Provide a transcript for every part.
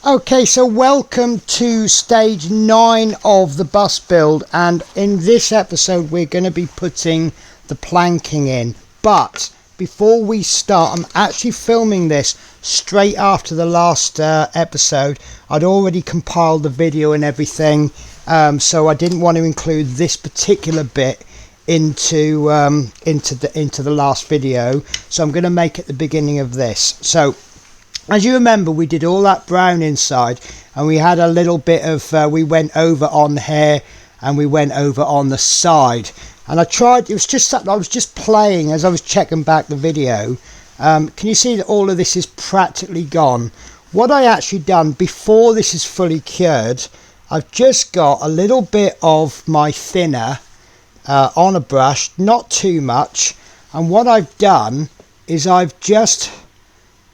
Okay, so welcome to stage 9 of the bus build, and in this episode we're going to be putting the planking in. But before we start, I'm actually filming this straight after the last episode. I'd already compiled the video and everything, so I didn't want to include this particular bit into the last video, so I'm going to make it the beginning of this. So as you remember, we did all that brown inside, and we had a little bit of we went over on here and we went over on the side, and I tried, it was just something I was just playing as I was checking back the video. Can you see that all of this is practically gone? What I actually done before this is fully cured, I've just got a little bit of my thinner on a brush, not too much, and what I've done is I've just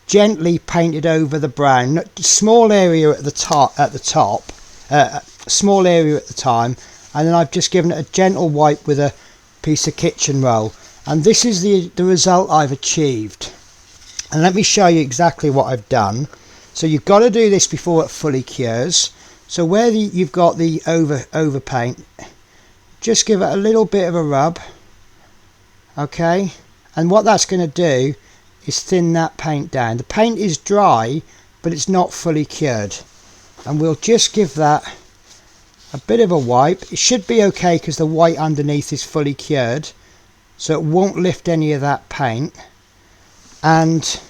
gently painted over the brown, small area at the top, small area at the time, and then I've just given it a gentle wipe with a piece of kitchen roll, and this is the result I've achieved. And let me show you exactly what I've done. So you've got to do this before it fully cures. So where you've got the over paint, just give it a little bit of a rub, okay, and what that's going to do is thin that paint down. The paint is dry, but it's not fully cured, and we'll just give that a bit of a wipe. It should be okay because the white underneath is fully cured, so it won't lift any of that paint. And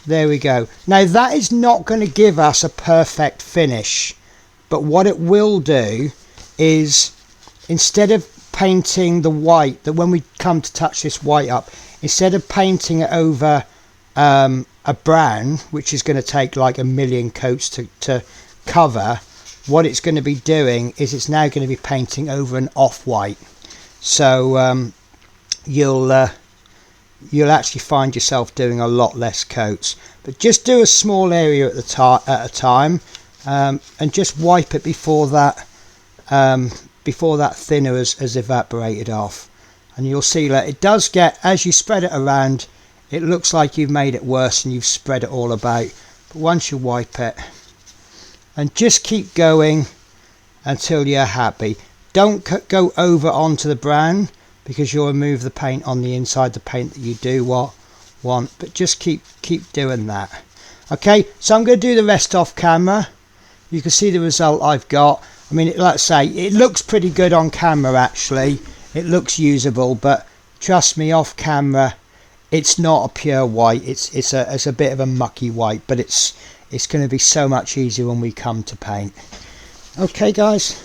there we go. Now that is not going to give us a perfect finish, but what it will do is, instead of painting the white, that when we come to touch this white up, instead of painting it over a brown, which is going to take like a million coats to cover, what it's going to be doing is it's now going to be painting over an off-white. So you'll actually find yourself doing a lot less coats, but just do a small area at a time, and just wipe it before that thinner has evaporated off. And you'll see that it does get, as you spread it around, it looks like you've made it worse and you've spread it all about. But once you wipe it, and just keep going until you're happy. Don't go over onto the brown, because you'll remove the paint on the inside, the paint that you do want, but just keep doing that. Okay, so I'm going to do the rest off camera. You can see the result I've got. I mean, like I say, it looks pretty good on camera actually. It looks usable, but trust me, off camera it's not a pure white. It's a bit of a mucky white, but it's going to be so much easier when we come to paint. Okay guys,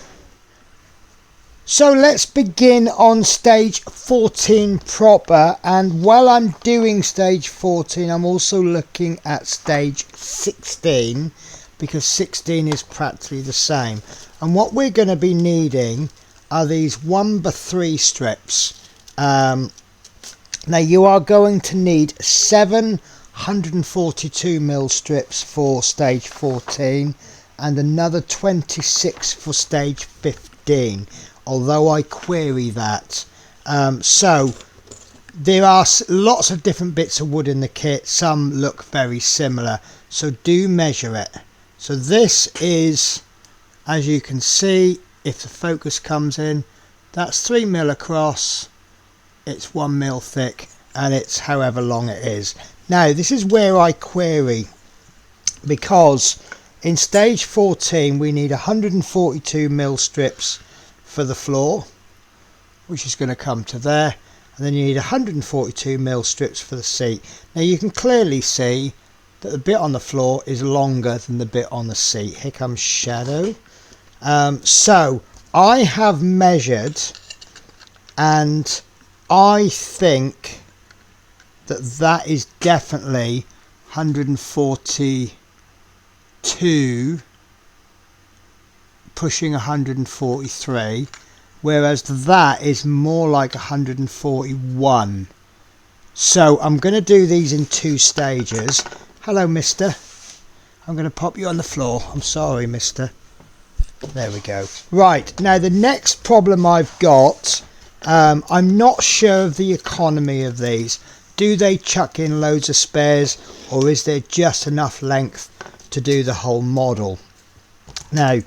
so let's begin on stage 14 proper, and while I'm doing stage 14 I'm also looking at stage 16, because 16 is practically the same. And what we're going to be needing are these 1x3 strips. Now you are going to need 742mm strips for stage 14 and another 26 for stage 15, although I query that. So there are lots of different bits of wood in the kit, some look very similar, so do measure it. So this is, as you can see, if the focus comes in, that's 3mm across, it's 1mm thick, and it's however long it is. Now this is where I query, because in stage 14 we need 142mm strips for the floor, which is going to come to there, and then you need 142mm strips for the seat. Now you can clearly see that the bit on the floor is longer than the bit on the seat. Here comes shadow. So I have measured, and I think that is definitely 142 pushing 143, whereas that is more like 141. So I'm going to do these in 2 stages. Hello mister, I'm going to pop you on the floor. I'm sorry mister. There we go. Right, now the next problem I've got, I'm not sure of the economy of these. Do they chuck in loads of spares, or is there just enough length to do the whole model. Now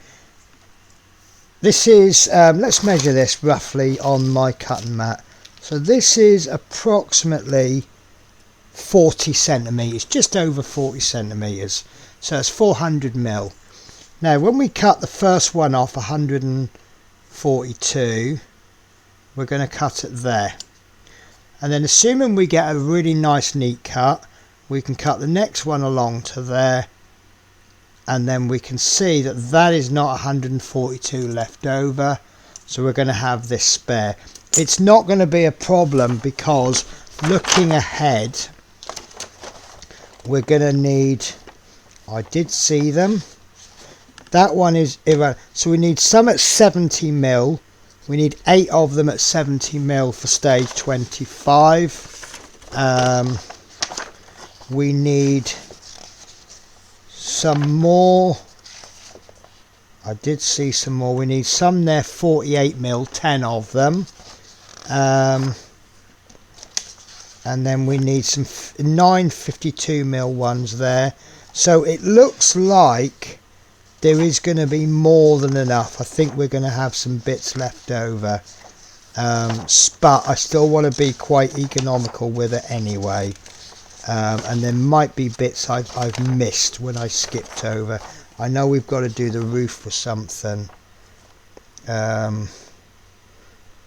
this is, let's measure this roughly on my cutting mat. So this is approximately 40 centimeters, just over 40 centimeters. So it's 400 mil. Now when we cut the first one off 142, we're going to cut it there. And then assuming we get a really nice neat cut, we can cut the next one along to there. And then we can see that that is not 142 left over. So we're going to have this spare. It's not going to be a problem because looking ahead, we're going to need, I did see them. That one is, so we need some at 70 mil. We need 8 of them at 70 mil for stage 25. We need some more. I did see some more. We need some there 48 mil, 10 of them. And then we need some 9 52 mil ones there. So it looks like there is going to be more than enough. I think we're going to have some bits left over. But I still want to be quite economical with it anyway. And there might be bits I've missed when I skipped over. I know we've got to do the roof for something.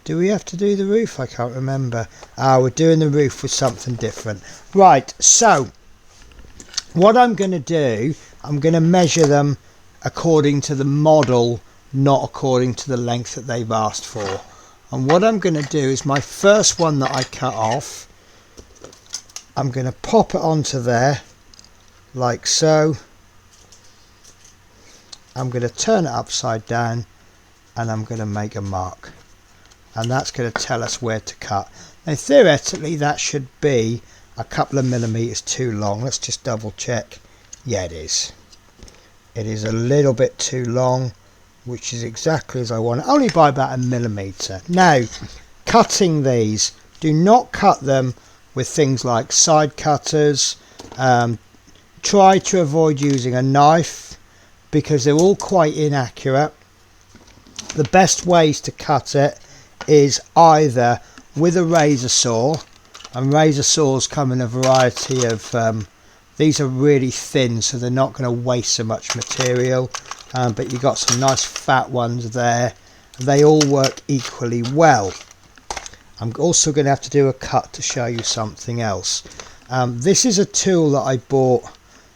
Do we have to do the roof? I can't remember. We're doing the roof for something different. Right, so what I'm going to do, I'm going to measure them according to the model, not according to the length that they've asked for. And what I'm going to do is my first one that I cut off, I'm going to pop it onto there like so. I'm going to turn it upside down and I'm going to make a mark, and that's going to tell us where to cut. Now theoretically that should be a couple of millimeters too long. Let's just double check. Yeah, it is. It is a little bit too long, which is exactly as I want it, only by about a millimeter. Now cutting these, do not cut them with things like side cutters. Try to avoid using a knife because they're all quite inaccurate. The best ways to cut it is either with a razor saw, and razor saws come in a variety of, these are really thin so they're not going to waste so much material, but you've got some nice fat ones there. They all work equally well. I'm also going to have to do a cut to show you something else. This is a tool that I bought.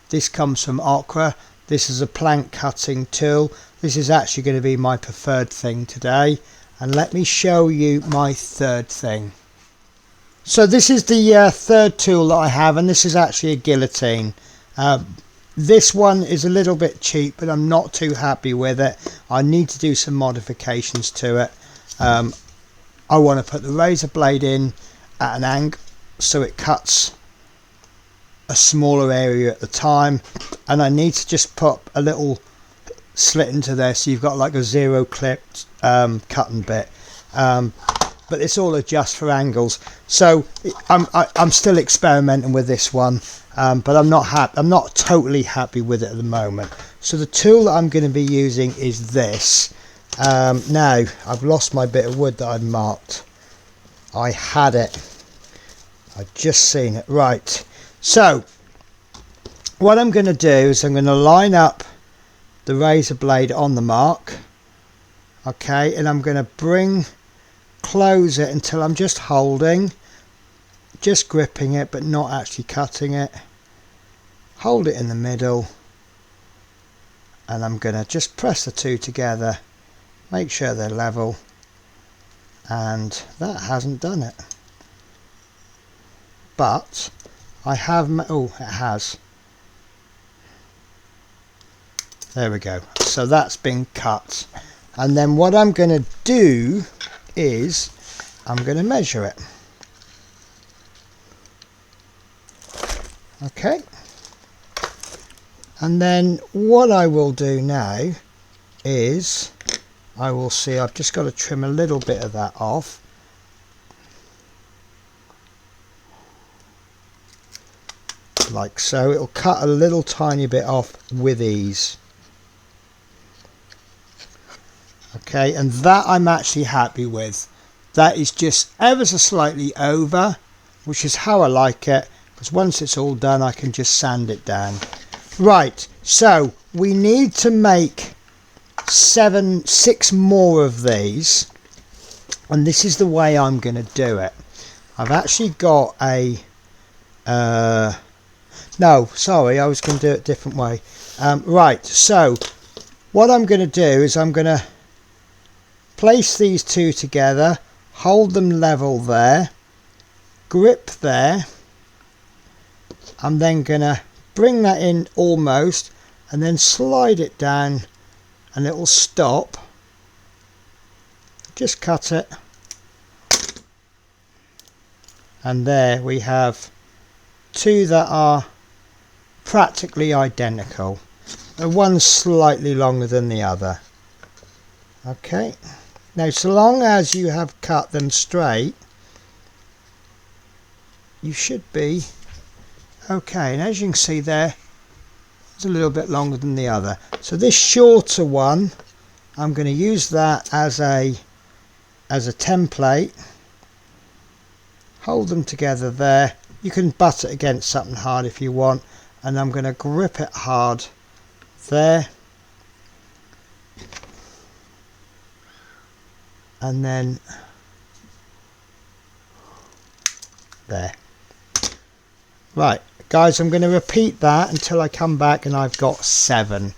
This comes from Occre. This is a plank cutting tool. This is actually going to be my preferred thing today. And let me show you my third thing. So this is the third tool that I have, and this is actually a guillotine. This one is a little bit cheap, but I'm not too happy with it. I need to do some modifications to it. I want to put the razor blade in at an angle so it cuts a smaller area at the time, and I need to just put a little slit into there so you've got like a zero clipped cutting bit, but it's all adjust for angles. So I'm still experimenting with this one, but I'm not totally happy with it at the moment. So the tool that I'm going to be using is this. Now I've lost my bit of wood that I'd marked. I had it, I'd just seen it. Right, so what I'm going to do is I'm going to line up the razor blade on the mark, okay, and I'm going to close it until I'm just holding, just gripping it but not actually cutting it. Hold it in the middle, and I'm going to just press the two together, make sure they're level, and that hasn't done it, but I have, oh it has, there we go. So that's been cut, and then what I'm going to do is I'm going to measure it. Okay, and then what I will do now is I will see, I've just got to trim a little bit of that off. like so. It'll cut a little tiny bit off with ease. Okay, and that I'm actually happy with. That is just ever so slightly over, which is how I like it, because once it's all done I can just sand it down. Right, so we need to make 6 more of these, and this is the way I'm going to do it. I've actually got a no, sorry, I was going to do it a different way. Right, so what I'm going to do is I'm going to place these two together, hold them level there, grip there. I'm then going to bring that in almost and then slide it down and it will stop. Just cut it. And there we have 2 that are practically identical. And one's slightly longer than the other. Okay. Now, so long as you have cut them straight, you should be okay. And as you can see there, it's a little bit longer than the other. So this shorter one, I'm going to use that as a template. Hold them together there. You can butt it against something hard if you want. And I'm going to grip it hard there. And then there. Right, guys, I'm going to repeat that until I come back and I've got 7.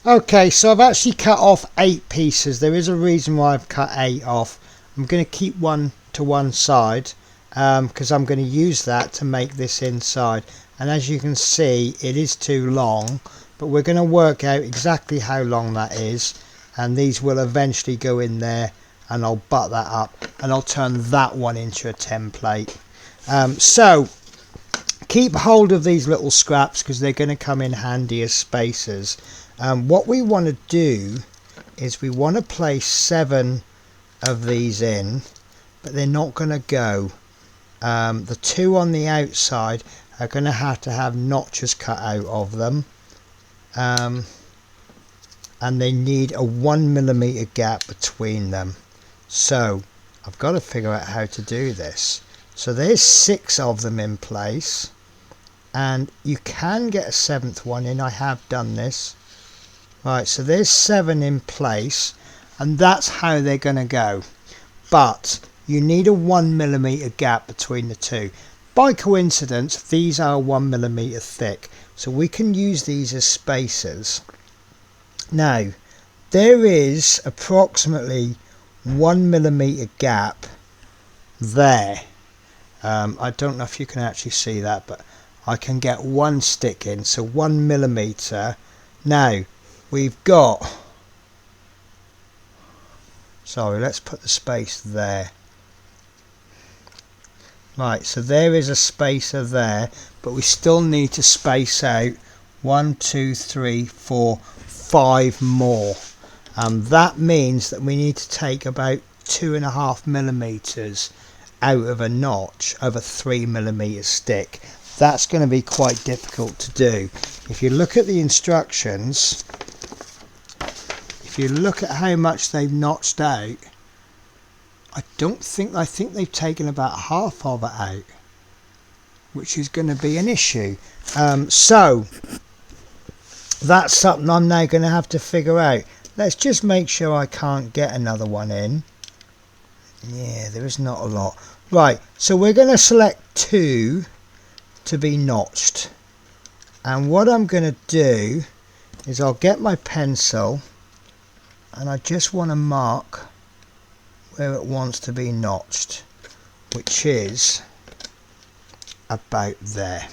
Okay, so I've actually cut off 8 pieces. There is a reason why I've cut 8 off. I'm going to keep one to one side because I'm going to use that to make this inside. And as you can see, it is too long, but we're going to work out exactly how long that is. And these will eventually go in there and I'll butt that up and I'll turn that one into a template. So keep hold of these little scraps because they're going to come in handy as spacers. What we want to do is we want to place 7 of these in, but they're not going to go. The 2 on the outside are going to have notches cut out of them. And they need a 1mm gap between them. So I've got to figure out how to do this. So there's 6 of them in place, and you can get a 7th one in. I have done this. Right, so there's 7 in place, and that's how they're going to go. But you need a 1mm gap between the 2. By coincidence, these are 1mm thick, so we can use these as spacers. Now, there is approximately 1mm gap there. I don't know if you can actually see that, but I can get 1 stick in, so 1mm. Now, we've got, sorry, let's put the space there. Right, so there is a spacer there, but we still need to space out 1, 2, 3, 4, 5 more. That means that we need to take about 2.5mm out of a notch of a 3mm stick. That's going to be quite difficult to do. If you look at the instructions, if you look at how much they've notched out, I think they've taken about half of it out, which is going to be an issue. So that's something I'm now going to have to figure out. Let's just make sure I can't get another one in. Yeah, there is not a lot. Right, so we're going to select 2 to be notched. And what I'm going to do is I'll get my pencil and I just want to mark where it wants to be notched, which is about there.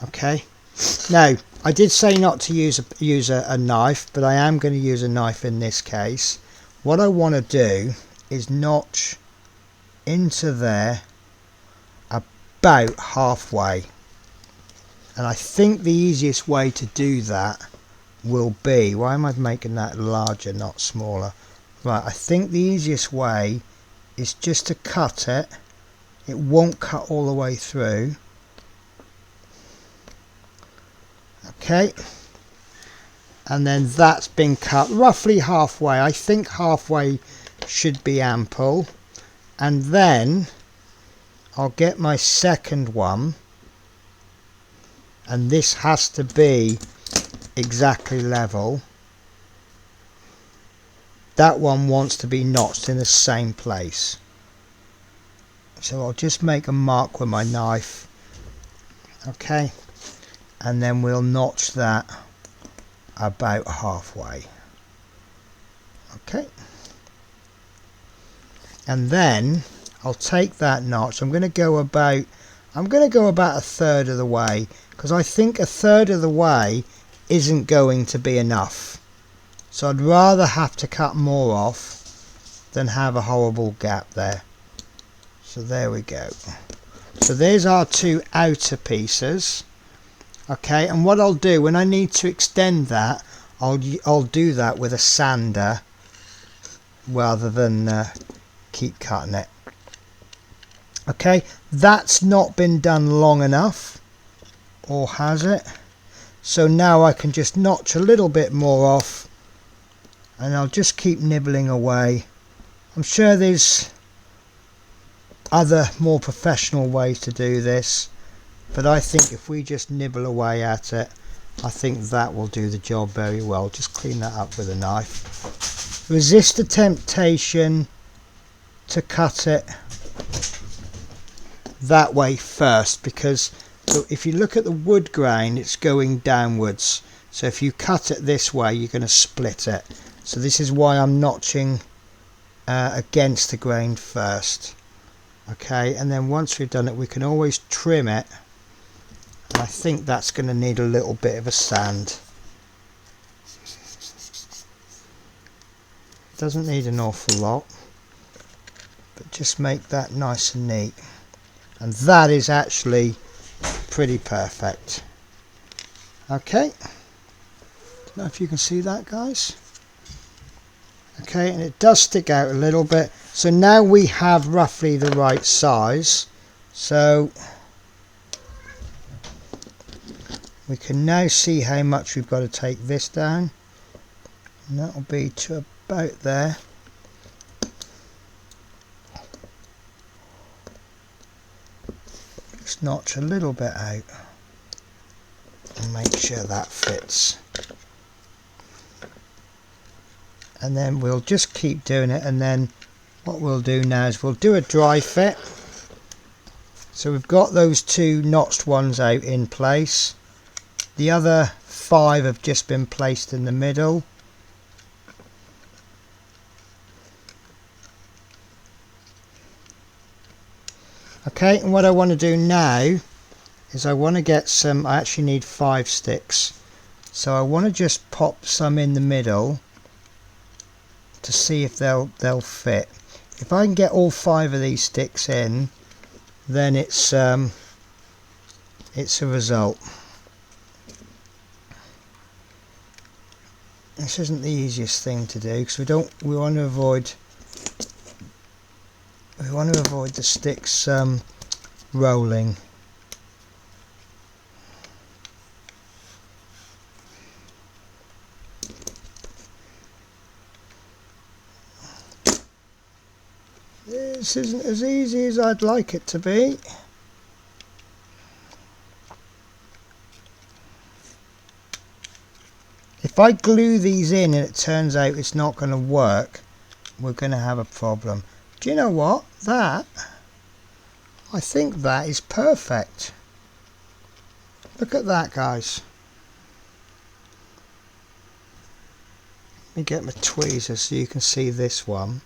Okay. Now, I did say not to use a knife, but I am going to use a knife in this case. What I want to do is notch into there about halfway. And I think the easiest way to do that will be, why am I making that larger, not smaller? Right, I think the easiest way is just to cut it. It won't cut all the way through. Okay, and then that's been cut roughly halfway. I think halfway should be ample, and then I'll get my second one, and this has to be exactly level. That one wants to be notched in the same place, so I'll just make a mark with my knife. Okay, and then we'll notch that about halfway. Okay, and then I'll take that notch. I'm going to go about a third of the way, because I think a third of the way isn't going to be enough. So I'd rather have to cut more off than have a horrible gap there. So there we go. So there's our two outer pieces. Okay, and what I'll do when I need to extend that, I'll do that with a sander rather than keep cutting it. Okay, that's not been done long enough, or has it? So now I can just notch a little bit more off, and I'll just keep nibbling away. I'm sure there's other more professional ways to do this, but I think if we just nibble away at it, I think that will do the job very well. Just clean that up with a knife. Resist the temptation to cut it that way first, because if you look at the wood grain, it's going downwards, so if you cut it this way you're going to split it. So this is why I'm notching against the grain first. Okay, and then once we've done it, we can always trim it, and I think that's going to need a little bit of a sand. Doesn't need an awful lot, but just make that nice and neat, and that is actually pretty perfect. Okay, don't know if you can see that, guys. Okay, and it does stick out a little bit, so now we have roughly the right size. So we can now see how much we've got to take this down, and that'll be to about there. Just notch a little bit out and make sure that fits, and then we'll just keep doing it. And then what we'll do now is we'll do a dry fit. So we've got those two notched ones out in place, the other 5 have just been placed in the middle. Okay, and what I want to do now is I want to get some, I actually need 5 sticks, so I want to just pop some in the middle to see if they'll fit. If I can get all 5 of these sticks in, then it's a result. This isn't the easiest thing to do, because we want to avoid the sticks rolling. This isn't as easy as I'd like it to be. If I glue these in and it turns out it's not going to work, we're going to have a problem. Do you know what? I think that is perfect. Look at that, guys. Let me get my tweezers so you can see this one.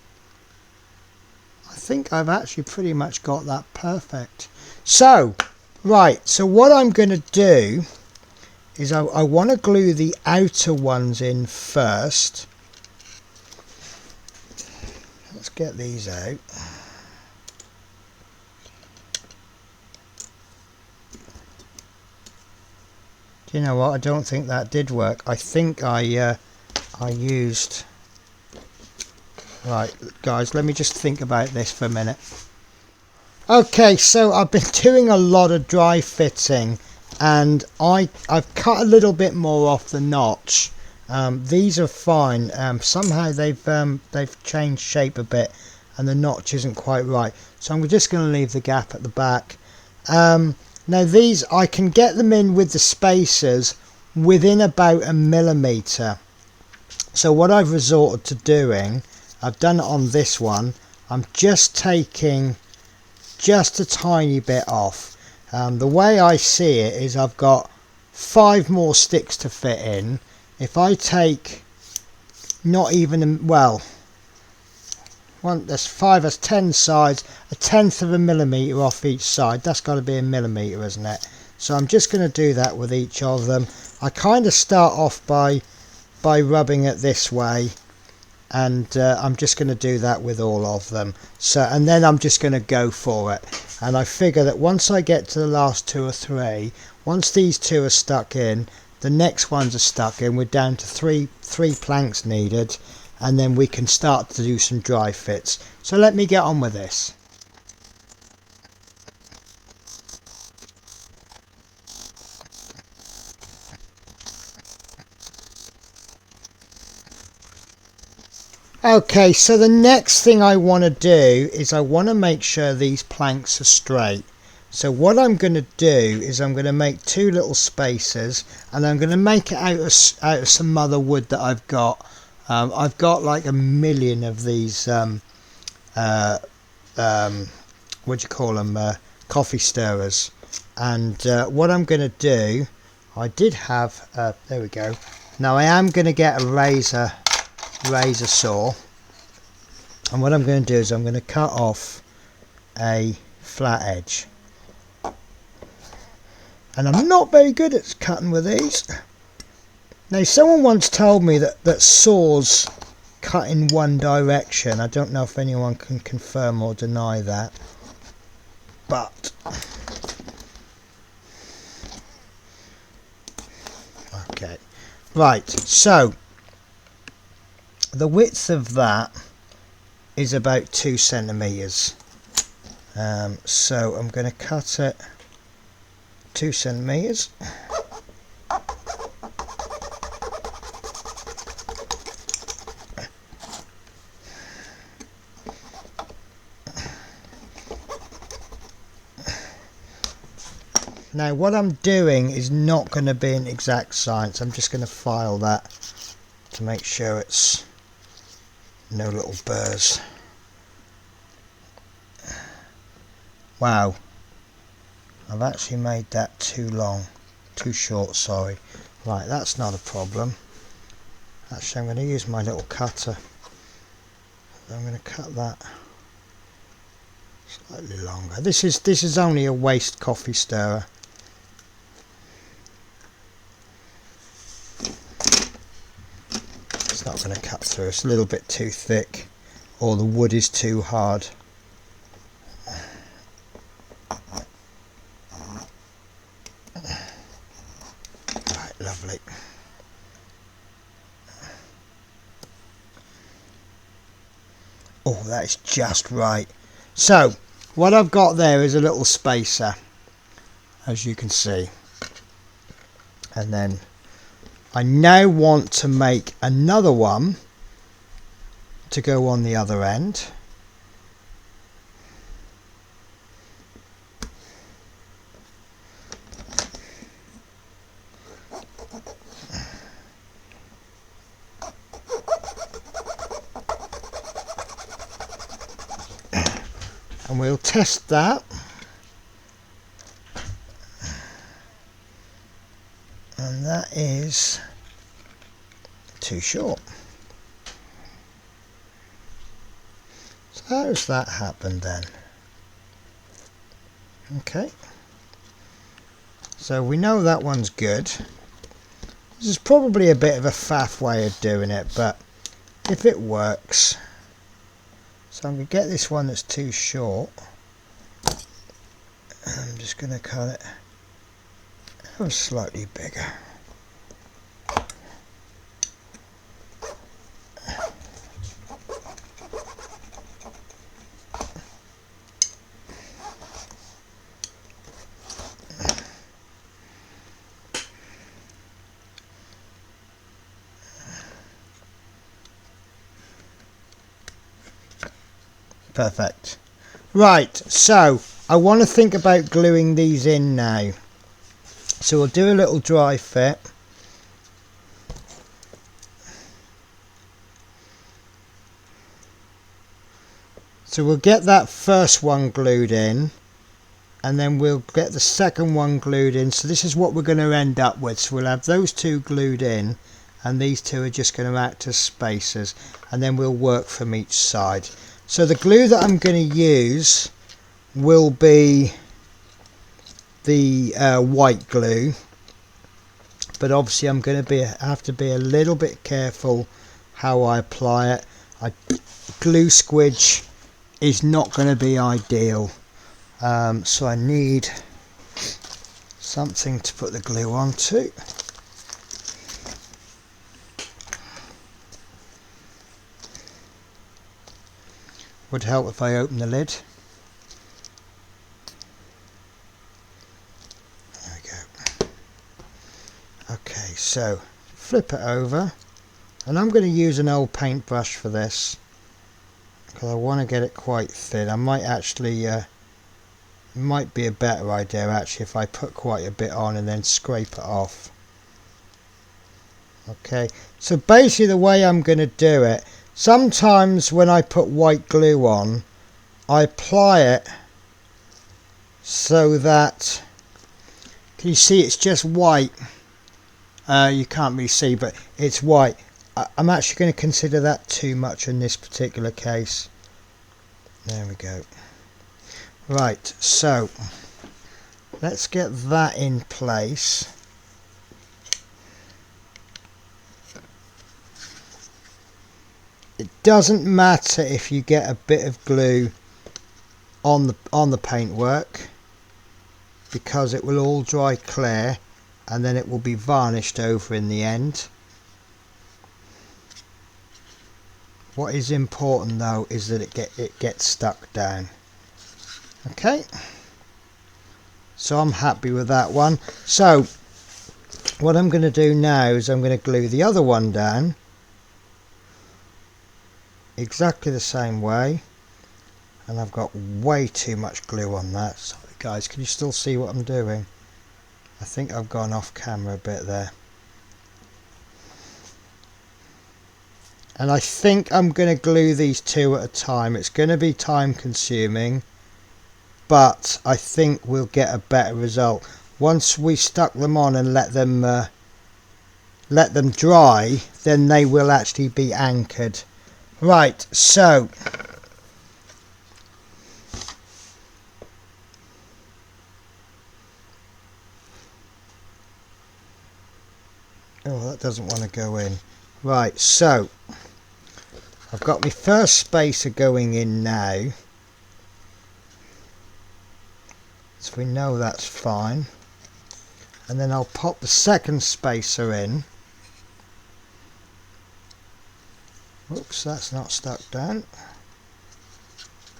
I think I've actually pretty much got that perfect. So, right, so what I'm going to do is I want to glue the outer ones in first. Let's get these out. Do you know what? I don't think that did work. I think I used... Right, guys, let me just think about this for a minute. Okay, so I've been doing a lot of dry fitting, and I've cut a little bit more off the notch. These are fine. Somehow they've changed shape a bit and the notch isn't quite right, so I'm just going to leave the gap at the back. Now these, I can get them in with the spacers within about 1mm. So what I've resorted to doing, I've done it on this one, I'm just taking just a tiny bit off. The way I see it is I've got 5 more sticks to fit in. If I take not even, well, there's 5, that's 10 sides, 1/10 of a millimetre off each side. That's got to be 1mm, isn't it? So I'm just going to do that with each of them. I kind of start off by rubbing it this way, and I'm just going to do that with all of them. So, and then I'm just going to go for it. And I figure that once I get to the last 2 or 3, once these 2 are stuck in, the next ones are stuck in, we're down to three planks needed, and then we can start to do some dry fits. So let me get on with this. Okay, so the next thing I want to do is I want to make sure these planks are straight. So what I'm going to do is I'm going to make 2 little spacers, and I'm going to make it out of some other wood that I've got. I've got like 1 million of these what do you call them, coffee stirrers. And what I'm going to do, I did have there we go. Now I am going to get a razor saw, and what I'm going to do is I'm going to cut off a flat edge. And I'm not very good at cutting with these. Now someone once told me that saws cut in one direction. I don't know if anyone can confirm or deny that, but okay, right, so the width of that is about 2 centimeters. So I'm going to cut it 2 centimeters. Now what I'm doing is not going to be an exact science. I'm just going to file that to make sure it's no little burrs. Wow, I've actually made that too short, sorry. Right, that's not a problem. Actually, I'm going to use my little cutter. I'm going to cut that slightly longer. This is only a waste coffee stirrer. It's not going to cut through. It's a little bit too thick, or the wood is too hard. Right, lovely. Oh, that is just right. So what I've got there is a little spacer, as you can see, and then I now want to make another one to go on the other end. And we'll test that. And that is too short. So how's that happened then? Okay. So we know that one's good. This is probably a bit of a faff way of doing it, but if it works. So I'm going to get this one that's too short. I'm just going to cut it slightly bigger. Perfect. Right, so I want to think about gluing these in now. So we'll do a little dry fit. So we'll get that first one glued in, and then we'll get the second one glued in. So this is what we're going to end up with. So we'll have those two glued in, and these two are just going to act as spacers, and then we'll work from each side. So the glue that I'm going to use will be the white glue, but obviously I'm going to have to be a little bit careful how I apply it. Glue squidge is not going to be ideal, so I need something to put the glue onto. Would help if I open the lid. There we go. Okay, so flip it over, and I'm going to use an old paintbrush for this because I want to get it quite thin. I might actually might be a better idea actually if I put quite a bit on and then scrape it off. Okay, so basically the way I'm going to do it, sometimes when I put white glue on, I apply it so that, can you see it's just white? You can't really see, but it's white. I'm actually going to consider that too much in this particular case. There we go. Right, so let's get that in place. It doesn't matter if you get a bit of glue on the paintwork, because it will all dry clear and then it will be varnished over in the end. What is important though is that it gets stuck down. Okay, so I'm happy with that one. So what I'm going to do now is I'm going to glue the other one down exactly the same way, and I've got way too much glue on that. Sorry guys, can you still see what I'm doing? I think I've gone off camera a bit there. And I think I'm going to glue these two at a time. It's going to be time consuming, but I think we'll get a better result once we stuck them on and let them dry. Then they will actually be anchored. Right, so oh, that doesn't want to go in. Right, so I've got my first spacer going in now, so we know that's fine, and then I'll pop the second spacer in. Oops, that's not stuck down,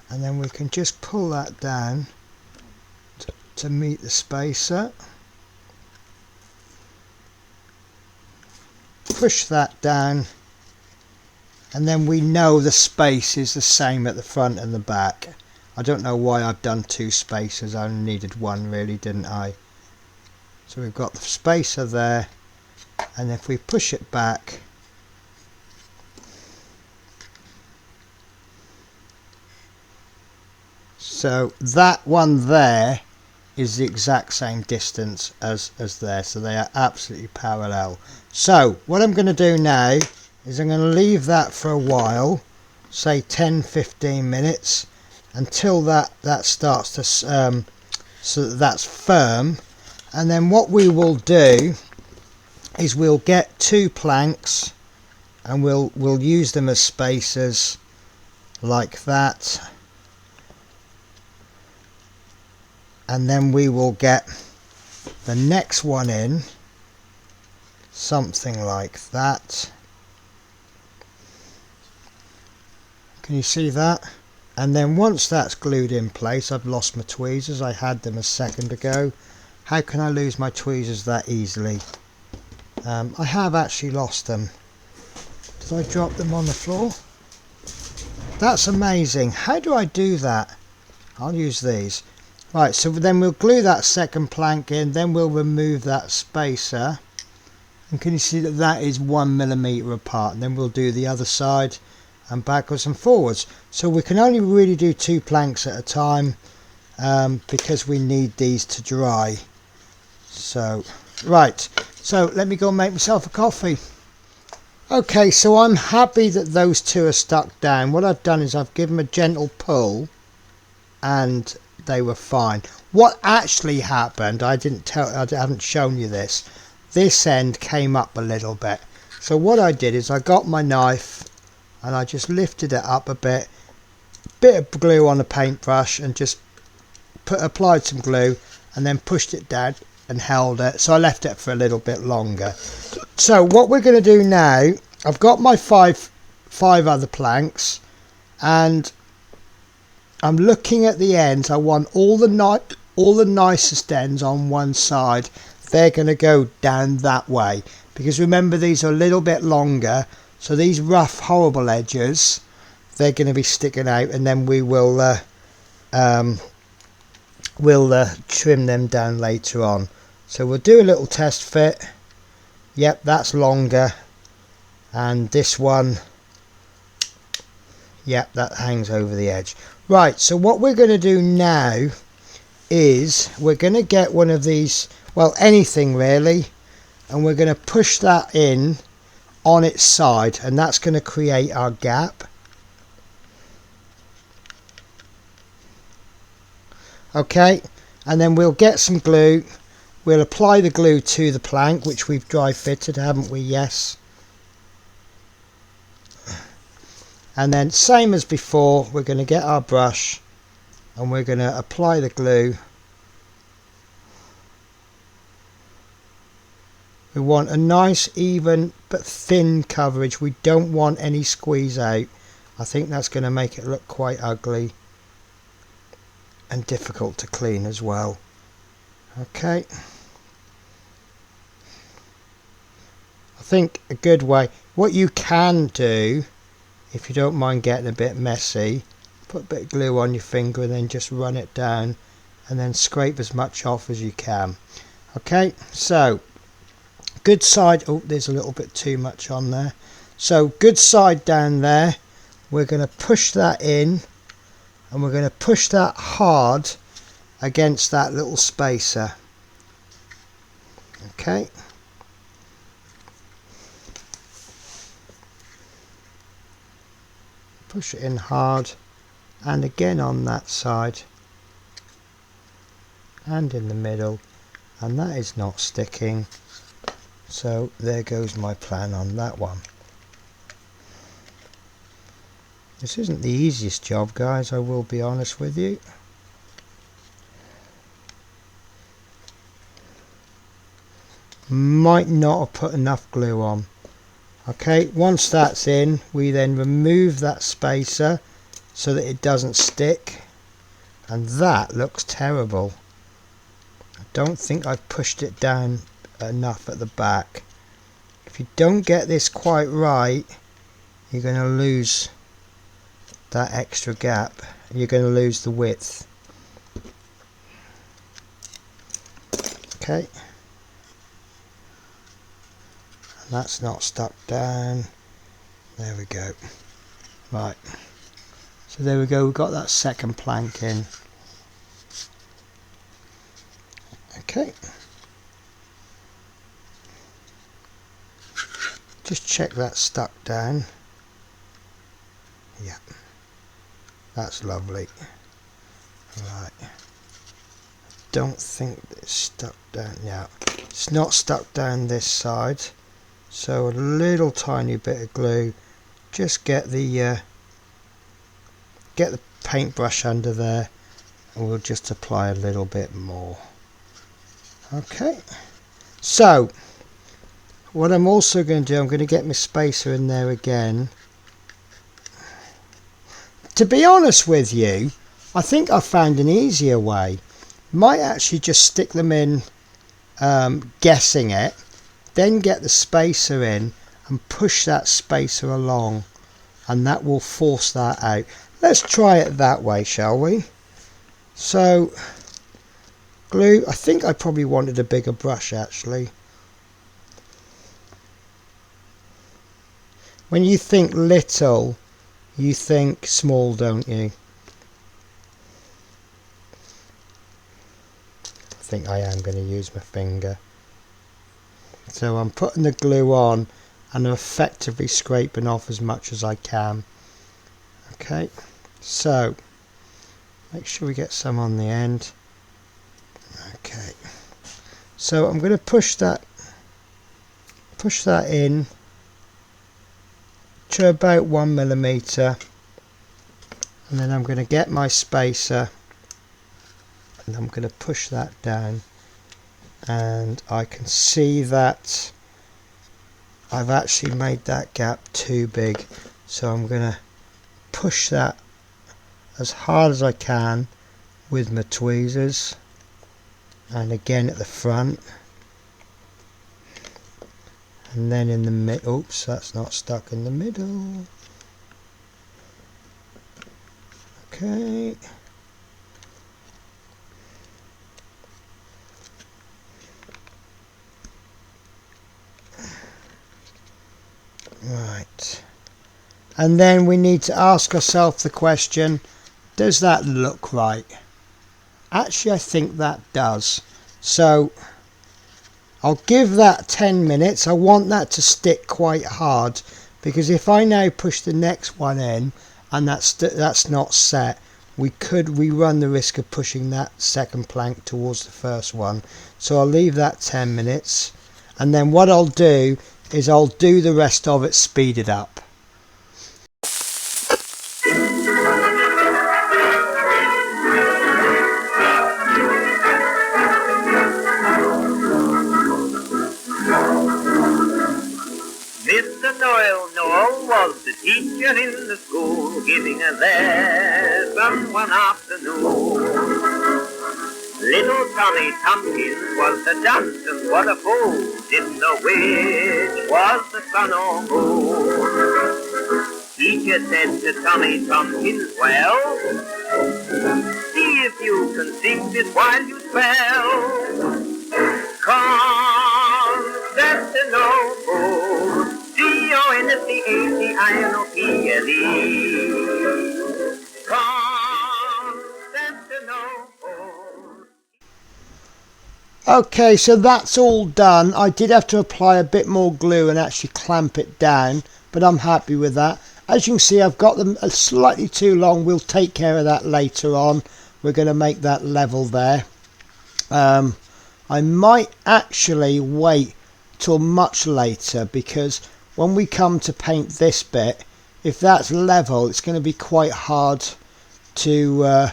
and then we can just pull that down to meet the spacer, push that down, and then we know the space is the same at the front and the back. I don't know why I've done two spacers, I only needed one really, didn't I? So we've got the spacer there, and if we push it back, so that one there is the exact same distance as there, so they are absolutely parallel. So what I'm going to do now is I'm going to leave that for a while, say 10-15 minutes, until that starts to so that's firm. And then what we will do is we'll get two planks and we'll use them as spacers like that, and then we will get the next one in something like that. Can you see that? And then once that's glued in place, I've lost my tweezers, I had them a second ago. How can I lose my tweezers that easily? I have actually lost them. Did I drop them on the floor? That's amazing. How do I do that? I'll use these. Right, so then we'll glue that second plank in, then we'll remove that spacer. And can you see that that is 1mm apart? And then we'll do the other side and backwards and forwards. So we can only really do 2 planks at a time because we need these to dry. So, right, so let me go and make myself a coffee. Okay, so I'm happy that those 2 are stuck down. What I've done is I've given them a gentle pull and they were fine. What actually happened, I haven't shown you this. This end came up a little bit. So what I did is I got my knife and I just lifted it up a bit of glue on a paintbrush and just applied some glue and then pushed it down and held it. So I left it for a little bit longer. So what we're going to do now, I've got my five other planks and I'm looking at the ends. I want all the nicest ends on one side. They're going to go down that way because remember these are a little bit longer, so these rough horrible edges, they're going to be sticking out, and then we will trim them down later on. So we'll do a little test fit. Yep, that's longer, and this one, yep, that hangs over the edge. Right, so what we're going to do now is we're going to get one of these, well, anything really, and we're going to push that in on its side, and that's going to create our gap. Okay, and then we'll get some glue. We'll apply the glue to the plank, which we've dry fitted, haven't we? Yes. And then same as before, we're going to get our brush and we're going to apply the glue. We want a nice even but thin coverage. We don't want any squeeze out. I think that's going to make it look quite ugly and difficult to clean as well. Okay, I think a good way, what you can do if you don't mind getting a bit messy, put a bit of glue on your finger and then just run it down and then scrape as much off as you can. Okay, so good side, oh there's a little bit too much on there, so good side down there, we're going to push that in and we're going to push that hard against that little spacer. Okay, push it in hard, and again on that side and in the middle, and that is not sticking, so there goes my plan on that one. This isn't the easiest job, guys, I will be honest with you. Might not have put enough glue on. Okay, once that's in, we then remove that spacer so that it doesn't stick, and that looks terrible. I don't think I've pushed it down enough at the back. If you don't get this quite right, you're going to lose that extra gap, you're going to lose the width. Okay, and that's not stuck down. There we go. Right, so there we go, we've got that second plank in. Okay, just check that's stuck down. Yeah, that's lovely. Right, don't think it's stuck down. Yeah, it's not stuck down this side, so a little tiny bit of glue, just get the paintbrush under there and we'll just apply a little bit more. Okay, so what I'm also going to do, I'm going to get my spacer in there again. To be honest with you, I think I found an easier way. Might actually just stick them in, guessing it, then get the spacer in and push that spacer along and that will force that out. Let's try it that way, shall we? So glue, I think I probably wanted a bigger brush actually. When you think little, you think small, don't you? I think I am going to use my finger. So I'm putting the glue on and I'm effectively scraping off as much as I can. Okay, so make sure we get some on the end. Okay, so I'm going to push that in to about 1 millimeter, and then I'm going to get my spacer and I'm going to push that down, and I can see that I've actually made that gap too big, so I'm going to push that as hard as I can with my tweezers, and again at the front, and then in the middle. Oops, that's not stuck in the middle. Okay, right, and then we need to ask ourselves the question, does that look right? Actually, I think that does. So I'll give that 10 minutes. I want that to stick quite hard, because if I now push the next one in and that's not set, we run the risk of pushing that second plank towards the first one. So I'll leave that 10 minutes, and then what I'll do is I'll do the rest of it speeded up. Noel was the teacher in the school, giving a lesson one afternoon. Little Tommy Tompkins was the dunce and what a fool, didn't know which was the sun or moon. Teacher said to Tommy Tompkins, well, see if you can sing this while you spell. Constantinople, Constantinople. Okay, so that's all done. I did have to apply a bit more glue and actually clamp it down, but I'm happy with that. As you can see, I've got them slightly too long. We'll take care of that later on. We're going to make that level there. I might actually wait till much later, because when we come to paint this bit, if that's level, it's going to be quite hard to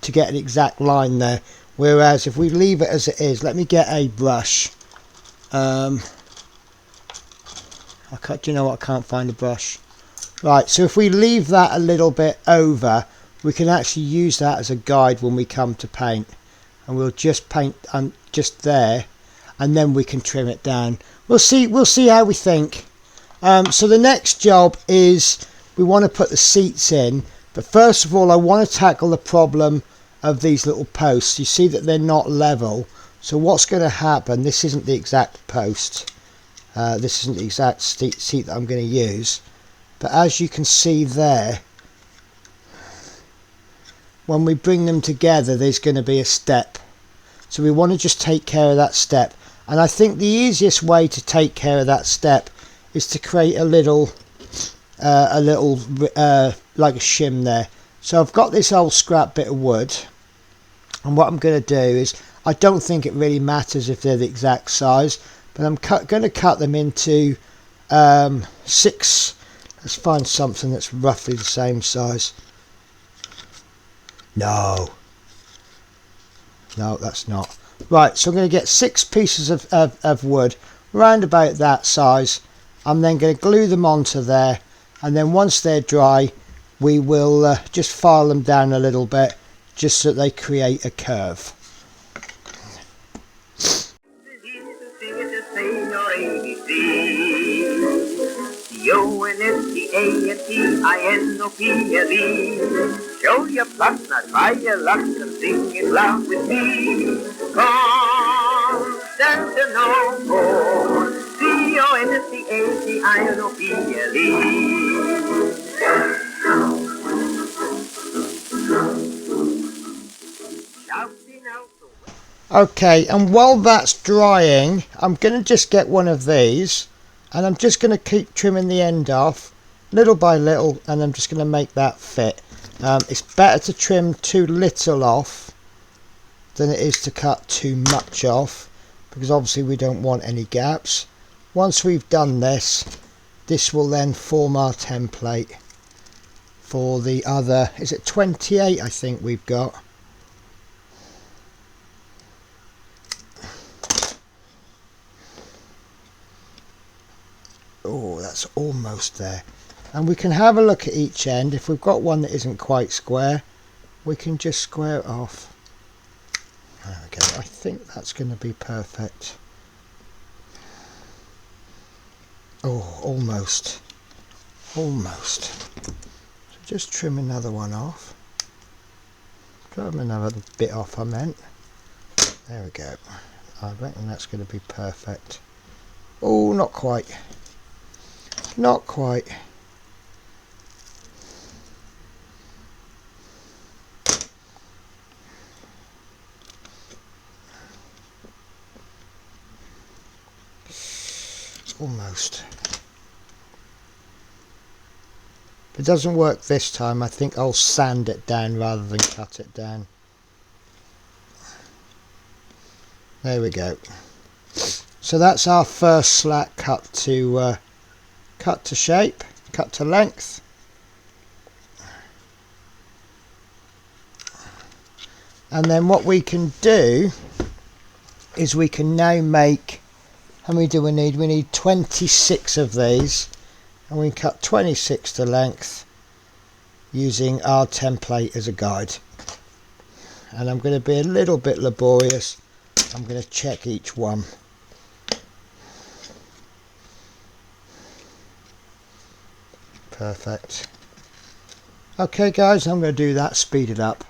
get an exact line there. Whereas if we leave it as it is, let me get a brush. Do you know what? I can't find a brush. Right, so if we leave that a little bit over, we can actually use that as a guide when we come to paint, and we'll just paint just there, and then we can trim it down. We'll see how we think. So the next job is we want to put the seats in, but first of all I want to tackle the problem of these little posts. You see that they're not level, so what's going to happen, this isn't the exact post, this isn't the exact seat that I'm going to use, but as you can see there, when we bring them together there's going to be a step, so we want to just take care of that step. And I think the easiest way to take care of that step is to create a little like a shim there. So I've got this old scrap bit of wood, and what I'm going to do is, I don't think it really matters if they're the exact size, but I'm going to cut them into 6. Let's find something that's roughly the same size. No, that's not. Right, so I'm going to get 6 pieces of wood round about that size. I'm then going to glue them onto there, and then once they're dry we will just file them down a little bit, just so they create a curve. C-O-N-S-T-A-N-T-I-N-O-P-L-E. Show your pluck, now try your luck and sing it loud with me. Constantinople, C-O-N-S-T-A-N-T-I-N-O-P-L-E. Okay, and while that's drying, I'm going to just get one of these, and I'm just going to keep trimming the end off little by little, and I'm just going to make that fit. It's better to trim too little off than it is to cut too much off, because obviously we don't want any gaps. Once we've done this, this will then form our template for the other, is it 28 I think we've got. Oh, that's almost there. And we can have a look at each end. If we've got one that isn't quite square, we can just square it off. There we go. I think that's going to be perfect. Oh, almost. Almost. So just trim another one off. Trim another bit off, I meant. There we go. I reckon that's going to be perfect. Oh, not quite. Not quite. Almost. If it doesn't work this time, I think I'll sand it down rather than cut it down. There we go. So that's our first slat cut to shape, cut to length. And then what we can do is we can now make, how many do we need? We need 26 of these, and we cut 26 to length using our template as a guide. And I'm going to be a little bit laborious. I'm going to check each one. Perfect. Okay guys, I'm going to do that, speed it up.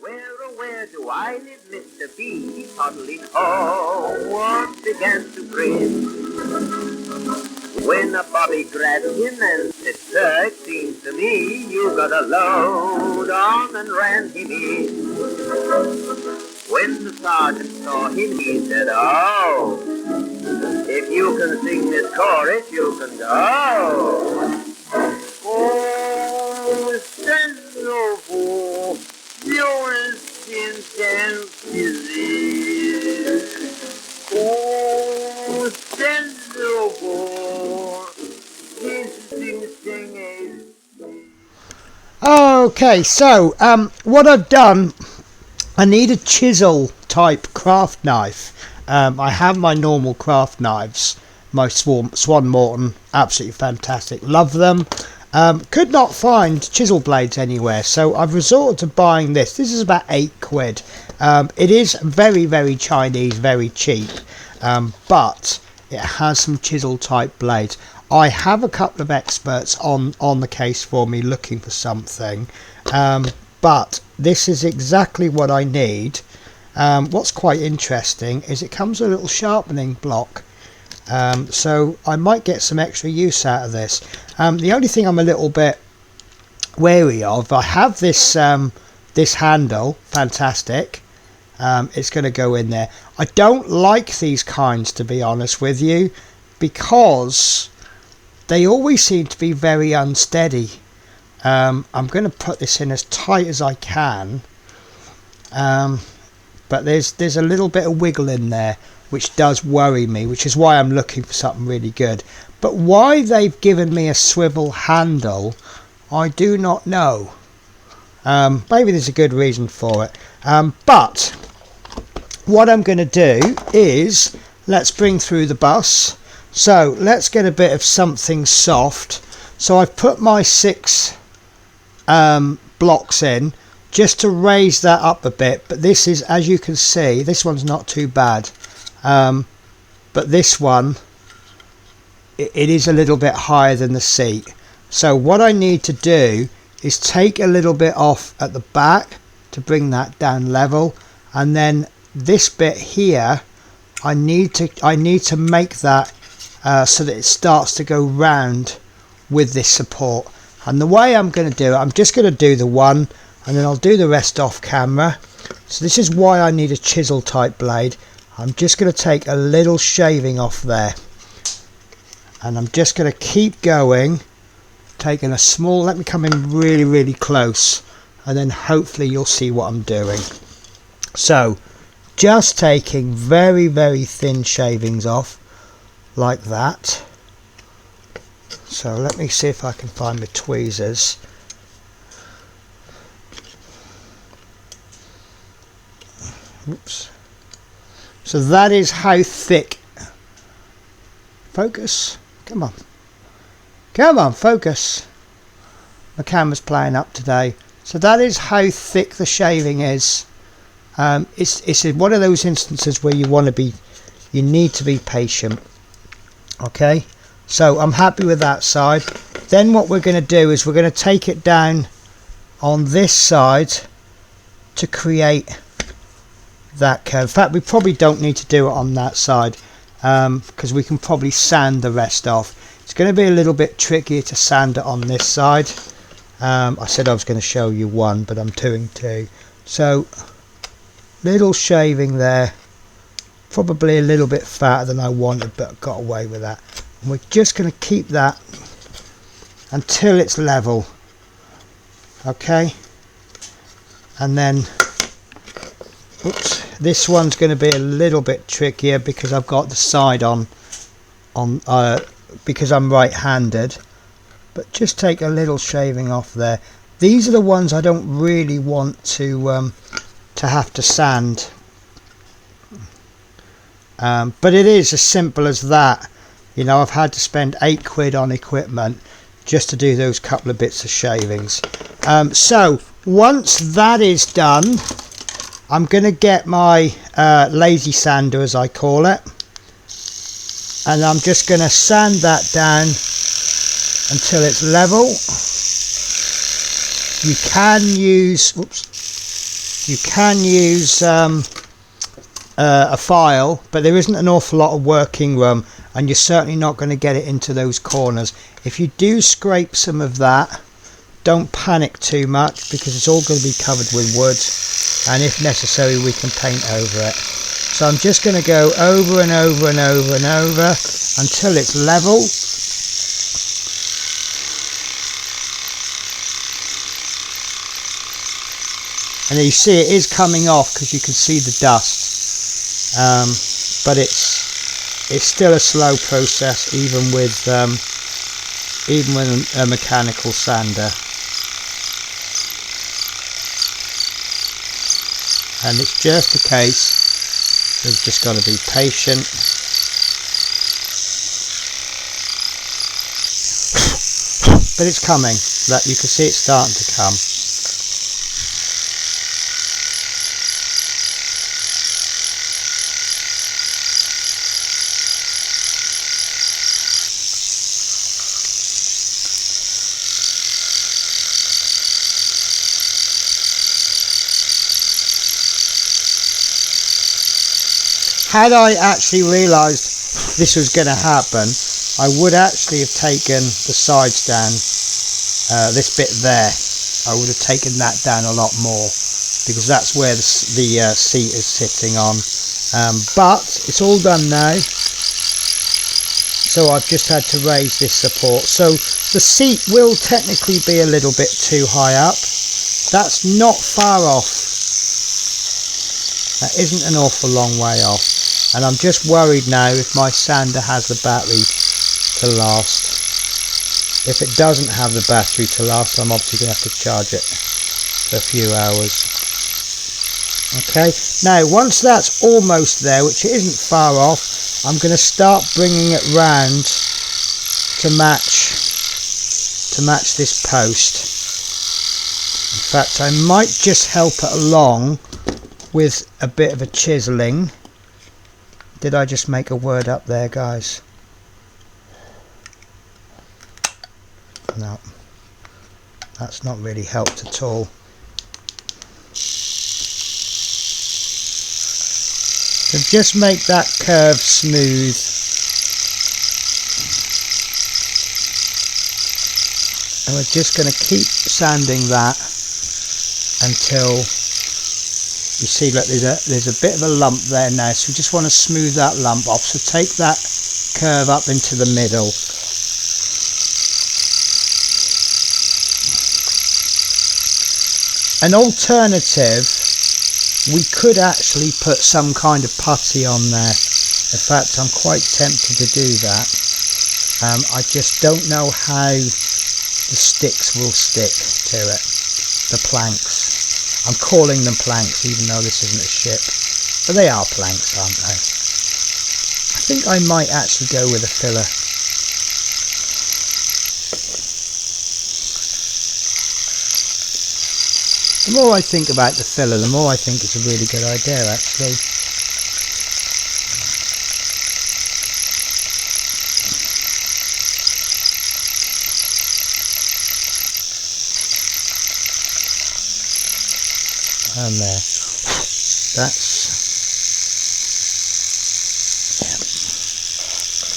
Where do I live, Mr. B? Toddling once began to grin. When a bobby grabbed him and said, "Sir, it seems to me you got a load on," and ran him in. When the sergeant saw him, he said, "Oh, if you can sing this chorus, you can go." Oh, stand over, your sentence is. Oh, stand over, this thing is. Okay, so what I've done, I need a chisel type craft knife. I have my normal craft knives, my Swan Morton, absolutely fantastic, love them. Could not find chisel blades anywhere, so I've resorted to buying this. This is about £8. It is very, very Chinese, very cheap, but it has some chisel type blades. I have a couple of experts on the case for me looking for something, but this is exactly what I need. What's quite interesting is it comes with a little sharpening block, so I might get some extra use out of this. The only thing I'm a little bit wary of, I have this this handle, fantastic. It's going to go in there. I don't like these kinds, to be honest with you, because they always seem to be very unsteady. I'm going to put this in as tight as I can, but there's a little bit of wiggle in there, which does worry me, which is why I'm looking for something really good. But why they've given me a swivel handle, I do not know. Maybe there's a good reason for it. But what I'm going to do is, let's bring through the bus. So let's get a bit of something soft. So I've put my 6 blocks in just to raise that up a bit. But this is, as you can see, this one's not too bad. But this one it is a little bit higher than the seat. So what I need to do is take a little bit off at the back to bring that down level, and then this bit here I need to make that so that it starts to go round with this support. And the way I'm going to do it, I'm just going to do the one and then I'll do the rest off camera. So this is why I need a chisel type blade. I'm just going to take a little shaving off there, and I'm just going to keep going, taking a small, let me come in really close, and then hopefully you'll see what I'm doing. So just taking very thin shavings off like that. So let me see if I can find the tweezers. Oops. So that is how thick, focus, come on focus, the camera's playing up today. So that is how thick the shaving is. It's one of those instances where you need to be patient. Okay, so I'm happy with that side. Then what we're going to do is we're going to take it down on this side to create that curve. In fact, we probably don't need to do it on that side because we can probably sand the rest off. It's going to be a little bit trickier to sand it on this side. I said I was going to show you one, but I'm doing two. So little shaving there, probably a little bit fatter than I wanted, but got away with that. And we're just going to keep that until it's level. Okay, and then oops, this one's going to be a little bit trickier because I've got the side on because I'm right-handed. But just take a little shaving off there. These are the ones I don't really want to have to sand. But it is as simple as that. You know, I've had to spend £8 on equipment just to do those couple of bits of shavings. So once that is done, I'm going to get my lazy sander, as I call it, and I'm just going to sand that down until it's level. You can use a file, but there isn't an awful lot of working room, and you're certainly not going to get it into those corners. If you do scrape some of that, don't panic too much because it's all going to be covered with wood, and if necessary we can paint over it. So I'm just going to go over and over and over and over until it's level. And you see it is coming off because you can see the dust, but it's still a slow process even with a mechanical sander. And it's just a case, we've just got to be patient. But it's coming, that you can see it's starting to come. Had I actually realised this was going to happen, I would actually have taken the sides down, this bit there. I would have taken that down a lot more because that's where the seat is sitting on. But it's all done now, so I've just had to raise this support. So the seat will technically be a little bit too high up. That's not far off. That isn't an awful long way off. And I'm just worried now if my sander has the battery to last. If it doesn't have the battery to last, I'm obviously going to have to charge it for a few hours. Okay, now once that's almost there, which it isn't far off, I'm going to start bringing it round to match this post. In fact, I might just help it along with a bit of a chiseling. Did I just make a word up there, guys? No, that's not really helped at all. So just make that curve smooth. And we're just going to keep sanding that until you see, look, there's a bit of a lump there now, so we just want to smooth that lump off. So take that curve up into the middle. An alternative, we could actually put some kind of putty on there. In fact, I'm quite tempted to do that. I just don't know how the sticks will stick to it, the planks. I'm calling them planks even though this isn't a ship, but they are planks, aren't they? I think I might actually go with a filler. The more I think about the filler, the more I think it's a really good idea actually. And there, that's, yeah.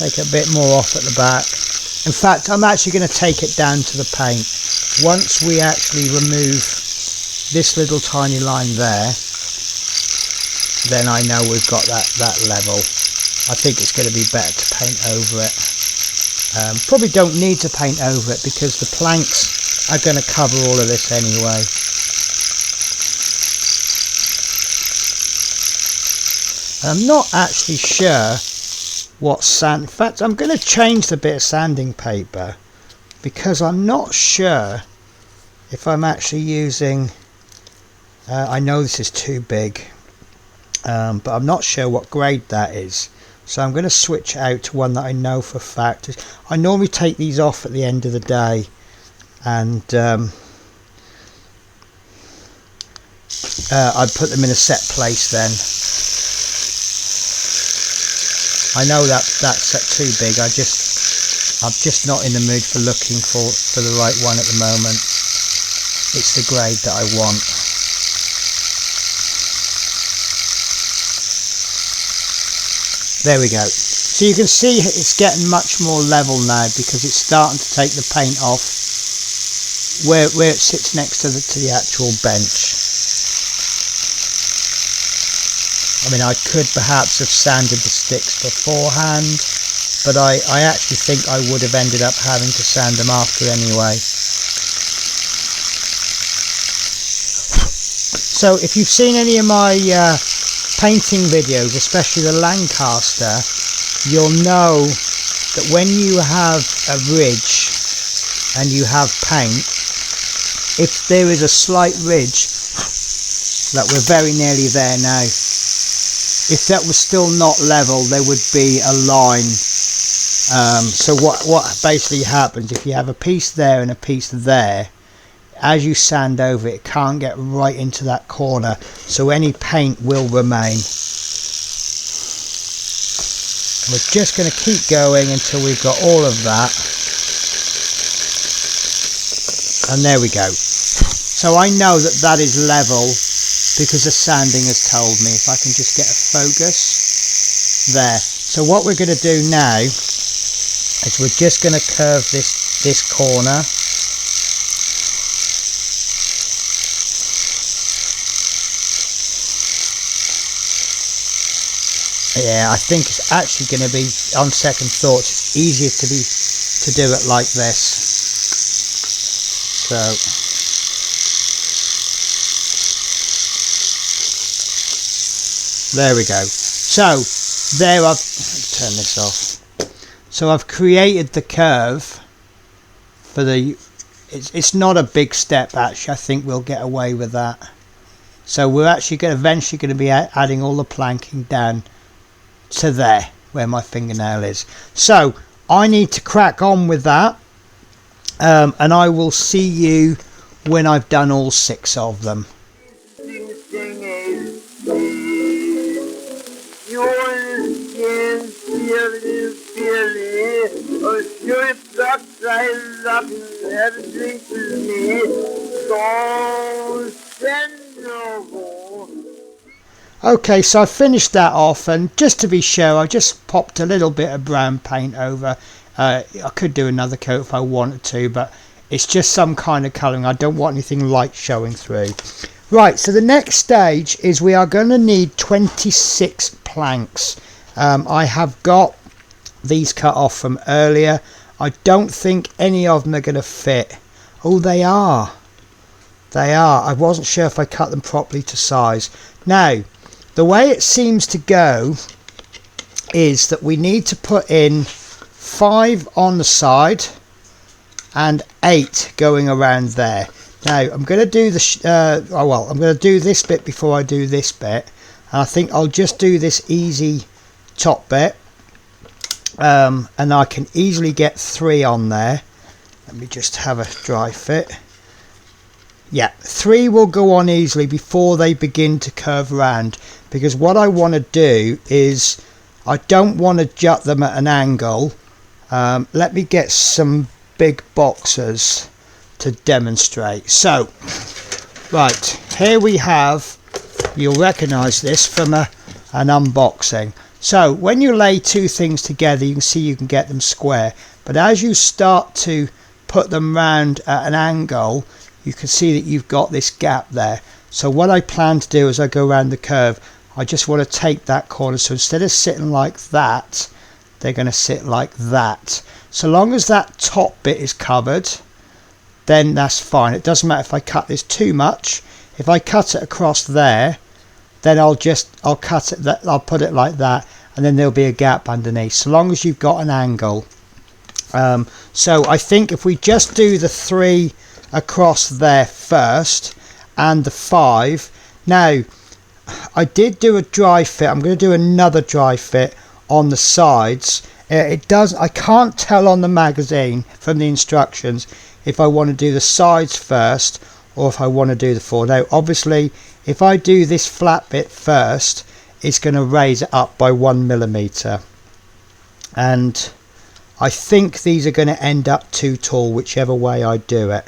Take a bit more off at the back. In fact, I'm actually going to take it down to the paint. Once we actually remove this little tiny line there, then I know we've got that level. I think it's going to be better to paint over it. Probably don't need to paint over it because the planks are going to cover all of this anyway. I'm not actually sure what sand. In fact, I'm going to change the bit of sanding paper because I'm not sure if I'm actually using. I know this is too big, but I'm not sure what grade that is. So I'm going to switch out to one that I know for a fact. I normally take these off at the end of the day, and I put them in a set place then. I know that's too big. I'm just not in the mood for looking for the right one at the moment. It's the grade that I want. There we go. So you can see it's getting much more level now because it's starting to take the paint off where it sits next to the actual bench. I mean, I could perhaps have sanded the sticks beforehand, but I actually think I would have ended up having to sand them after anyway. So if you've seen any of my painting videos, especially the Lancaster, you'll know that when you have a ridge and you have paint, if there is a slight ridge, that we're very nearly there now. If that was still not level, there would be a line. So what basically happens, if you have a piece there and a piece there, as you sand over it can't get right into that corner, so any paint will remain. We're just going to keep going until we've got all of that. And there we go. So I know that is level because the sanding has told me. If I can just get a focus there. So what we're going to do now is we're just going to curve this corner. Yeah, I think it's actually going to be, on second thoughts, it's easier to do it like this. So there we go. So there, I've turn this off. So I've created the curve for the. It's not a big step actually. I think we'll get away with that. So we're actually eventually going to be adding all the planking down to there where my fingernail is. So I need to crack on with that, and I will see you when I've done all 6 of them. A ship that sails up in have a drink with me. Don't send no more. Okay, so I finished that off, and just to be sure, I just popped a little bit of brown paint over. I could do another coat if I wanted to, but it's just some kind of colouring. I don't want anything light showing through. Right, so the next stage is we are going to need 26 planks. I have got these cut off from earlier. I don't think any of them are going to fit. Oh, they are. They are. I wasn't sure if I cut them properly to size. Now, the way it seems to go is that we need to put in 5 on the side and 8 going around there. Now I'm going to do the I'm going to do this bit before I do this bit, and I think I'll just do this easy top bit, and I can easily get 3 on there. Let me just have a dry fit. Yeah, 3 will go on easily before they begin to curve around, because what I want to do is I don't want to jut them at an angle. Let me get some big boxes to demonstrate. So, right, here we have, you'll recognise this from an unboxing. So when you lay 2 things together, you can see you can get them square, but as you start to put them round at an angle, you can see that you've got this gap there. So what I plan to do as I go around the curve, I just want to take that corner, so instead of sitting like that, they're going to sit like that. So long as that top bit is covered, then that's fine. It doesn't matter if I cut this too much. If I cut it across there, then I'll cut it, I'll put it like that, and then there'll be a gap underneath, so long as you've got an angle. So I think if we just do the 3 across there first and the 5. Now I did do a dry fit. I'm going to do another dry fit on the sides. I can't tell on the magazine from the instructions if I want to do the sides first or if I want to do the 4. Now obviously if I do this flat bit first, it's going to raise it up by 1mm, and I think these are going to end up too tall whichever way I do it.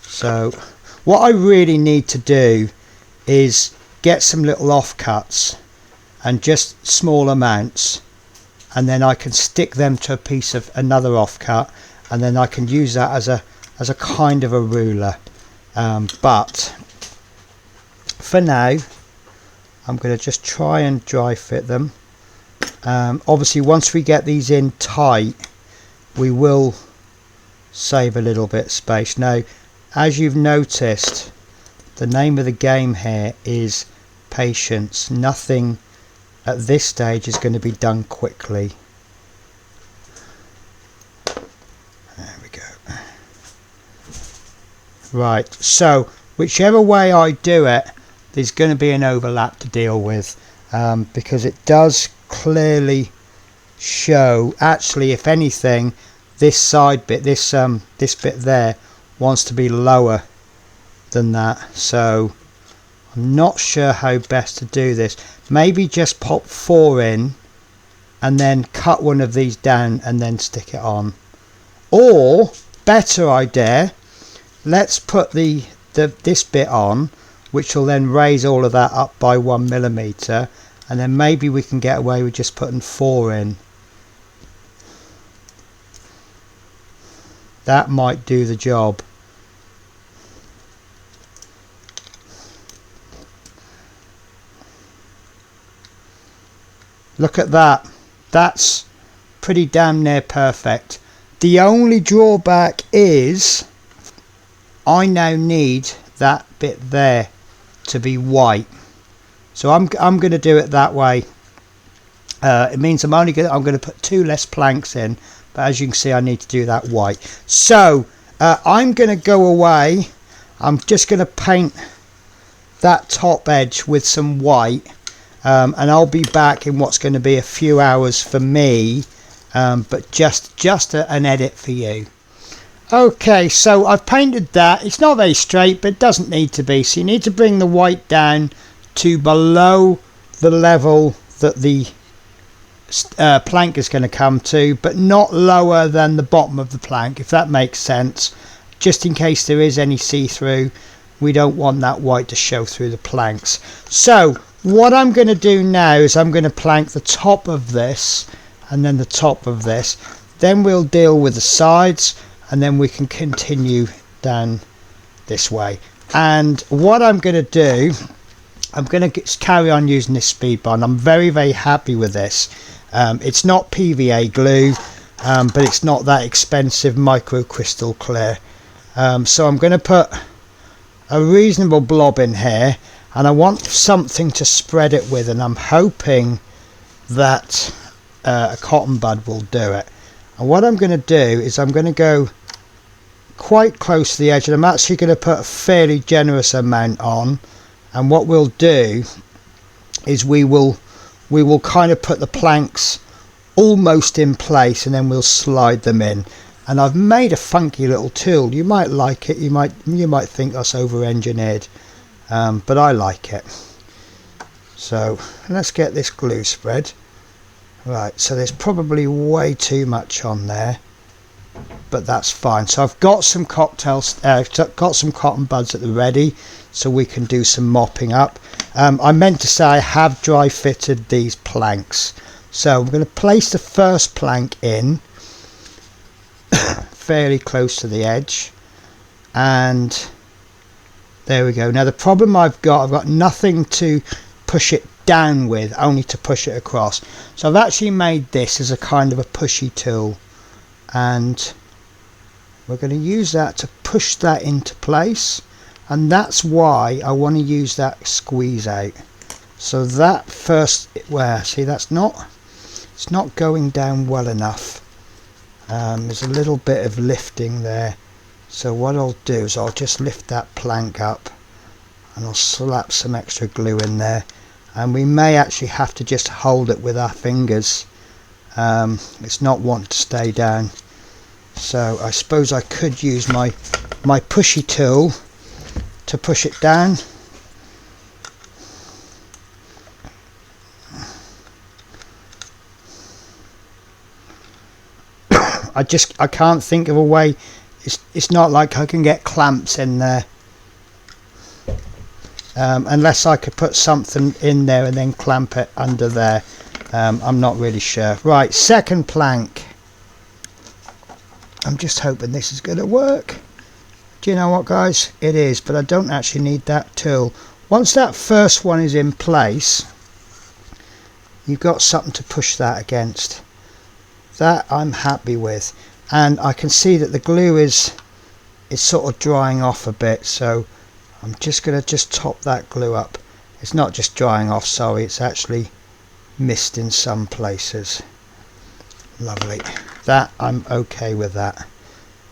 So what I really need to do is get some little offcuts, and just small amounts, and then I can stick them to a piece of another offcut, and then I can use that as a kind of a ruler. But for now I'm going to just try and dry fit them. Obviously once we get these in tight, we will save a little bit of space. Now as you've noticed, the name of the game here is patience. Nothing at this stage is going to be done quickly. There we go. Right, so whichever way I do it, there's going to be an overlap to deal with, because it does clearly show, actually if anything, this side bit, this bit there wants to be lower than that, so I'm not sure how best to do this. Maybe just pop 4 in and then cut one of these down and then stick it on, or better idea, let's put this bit on, which will then raise all of that up by 1mm, and then maybe we can get away with just putting 4 in. That might do the job. Look at that. That's pretty damn near perfect. The only drawback is I now need that bit there to be white, so I'm going to do it that way. It means I'm going to put 2 less planks in, but as you can see I need to do that white. So I'm going to go away. I'm just going to paint that top edge with some white, and I'll be back in what's going to be a few hours for me, but just an edit for you. Okay, so I've painted that. It's not very straight, but it doesn't need to be. So you need to bring the white down to below the level that the plank is going to come to, but not lower than the bottom of the plank, if that makes sense, just in case there is any see-through. We don't want that white to show through the planks. So what I'm going to do now is I'm going to plank the top of this and then the top of this, then we'll deal with the sides, and then we can continue down this way. And what I'm going to do, I'm going to carry on using this speed bond. I'm very, very happy with this. It's not PVA glue, but it's not that expensive micro crystal clear. So I'm going to put a reasonable blob in here, and I want something to spread it with, and I'm hoping that a cotton bud will do it. And what I'm going to do is I'm going to go quite close to the edge, and I'm actually going to put a fairly generous amount on. And what we'll do is we will kind of put the planks almost in place, and then we'll slide them in. And I've made a funky little tool. You might like it, you might think that's over-engineered, but I like it. So let's get this glue spread. Right, so there's probably way too much on there, but that's fine. So I've got some got some cotton buds at the ready, so we can do some mopping up. I meant to say I have dry fitted these planks. So I'm going to place the first plank in fairly close to the edge, and there we go. Now the problem I've got nothing to push it down with, only to push it across. So I've actually made this as a kind of a pushy tool, and we're going to use that to push that into place, and that's why I want to use that squeeze out. So that first, see, it's not going down well enough. There's a little bit of lifting there, so what I'll do is I'll just lift that plank up and I'll slap some extra glue in there, and we may actually have to just hold it with our fingers. It's not wanting to stay down, so I suppose I could use my pushy tool to push it down. I can't think of a way. It's not like I can get clamps in there, unless I could put something in there and then clamp it under there. I'm not really sure. Right, second plank. I'm just hoping this is going to work. Do you know what, guys? It is, but I don't actually need that tool. Once that first one is in place, you've got something to push that against. That I'm happy with, and I can see that the glue is sort of drying off a bit, so I'm just going to top that glue up. It's not just drying off, sorry, it's actually missed in some places. Lovely. That I'm okay with that.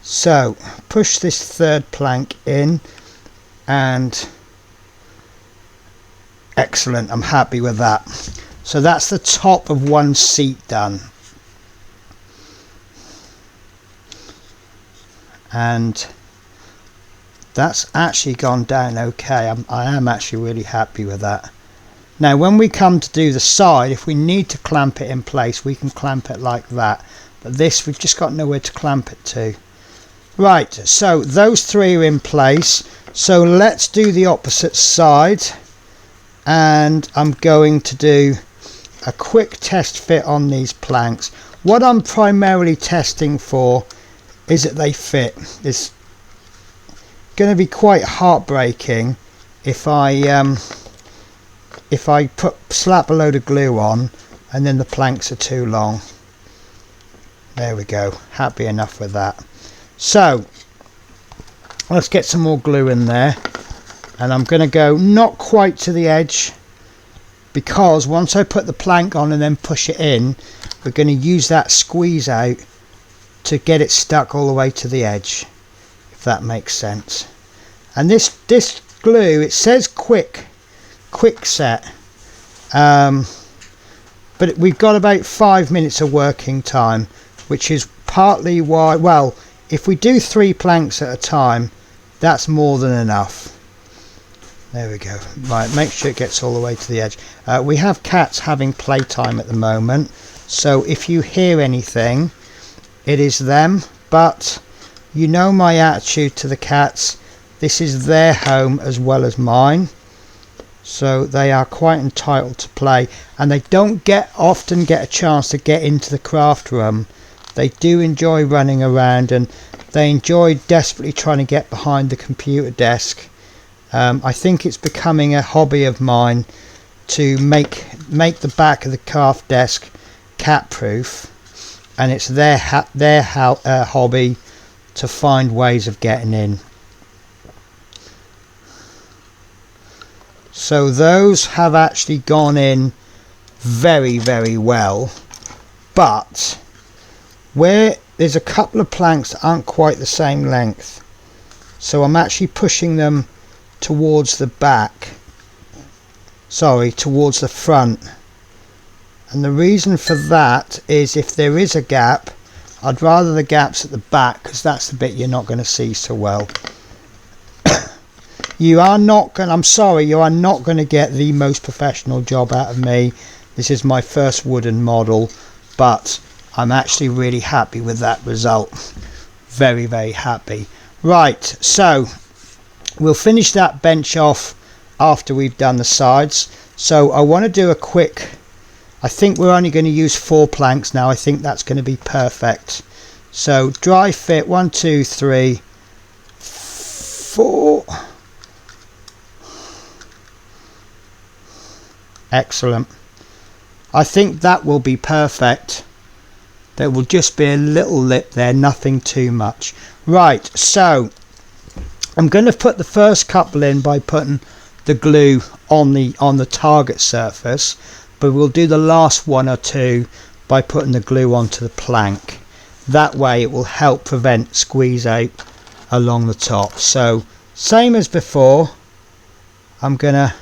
So push this third plank in, and excellent, I'm happy with that. So that's the top of one seat done. And that's actually gone down okay. I am actually really happy with that. Now when we come to do the side, if we need to clamp it in place, we can clamp it like that, but this we've just got nowhere to clamp it to. Right, so those three are in place, so let's do the opposite side, and I'm going to do a quick test fit on these planks. What I'm primarily testing for is that they fit. It's going to be quite heartbreaking if I slap a load of glue on and then the planks are too long. There we go, happy enough with that. So let's get some more glue in there, and I'm going to go not quite to the edge, because once I put the plank on and then push it in, we're going to use that squeeze out to get it stuck all the way to the edge, if that makes sense. And this glue, it says quick set, but we've got about 5 minutes of working time, which is partly why, well, if we do 3 planks at a time, that's more than enough. There we go. Right, make sure it gets all the way to the edge. We have cats having playtime at the moment, so if you hear anything, it is them. But you know my attitude to the cats. This is their home as well as mine, so they are quite entitled to play, and they don't often get a chance to get into the craft room. They do enjoy running around, and they enjoy desperately trying to get behind the computer desk. I think it's becoming a hobby of mine to make the back of the craft desk cat proof, and it's their hobby to find ways of getting in. So those have actually gone in very, very well, but where there's a couple of planks that aren't quite the same length, so I'm actually pushing them towards the back, towards the front. And the reason for that is, if there is a gap, I'd rather the gaps at the back, because that's the bit you're not going to see so well. You are not going to get the most professional job out of me. This is my first wooden model, but I'm actually really happy with that result. Very, very happy. Right, so we'll finish that bench off after we've done the sides. So I want to do a quick, I think we're only going to use 4 planks now. I think that's going to be perfect. So dry fit 1, 2, 3, 4. Excellent. I think that will be perfect. There will just be a little lip there, nothing too much. Right, so I'm going to put the first couple in by putting the glue on the target surface, but we'll do the last 1 or 2 by putting the glue onto the plank. That way it will help prevent squeeze out along the top. So same as before, I'm going to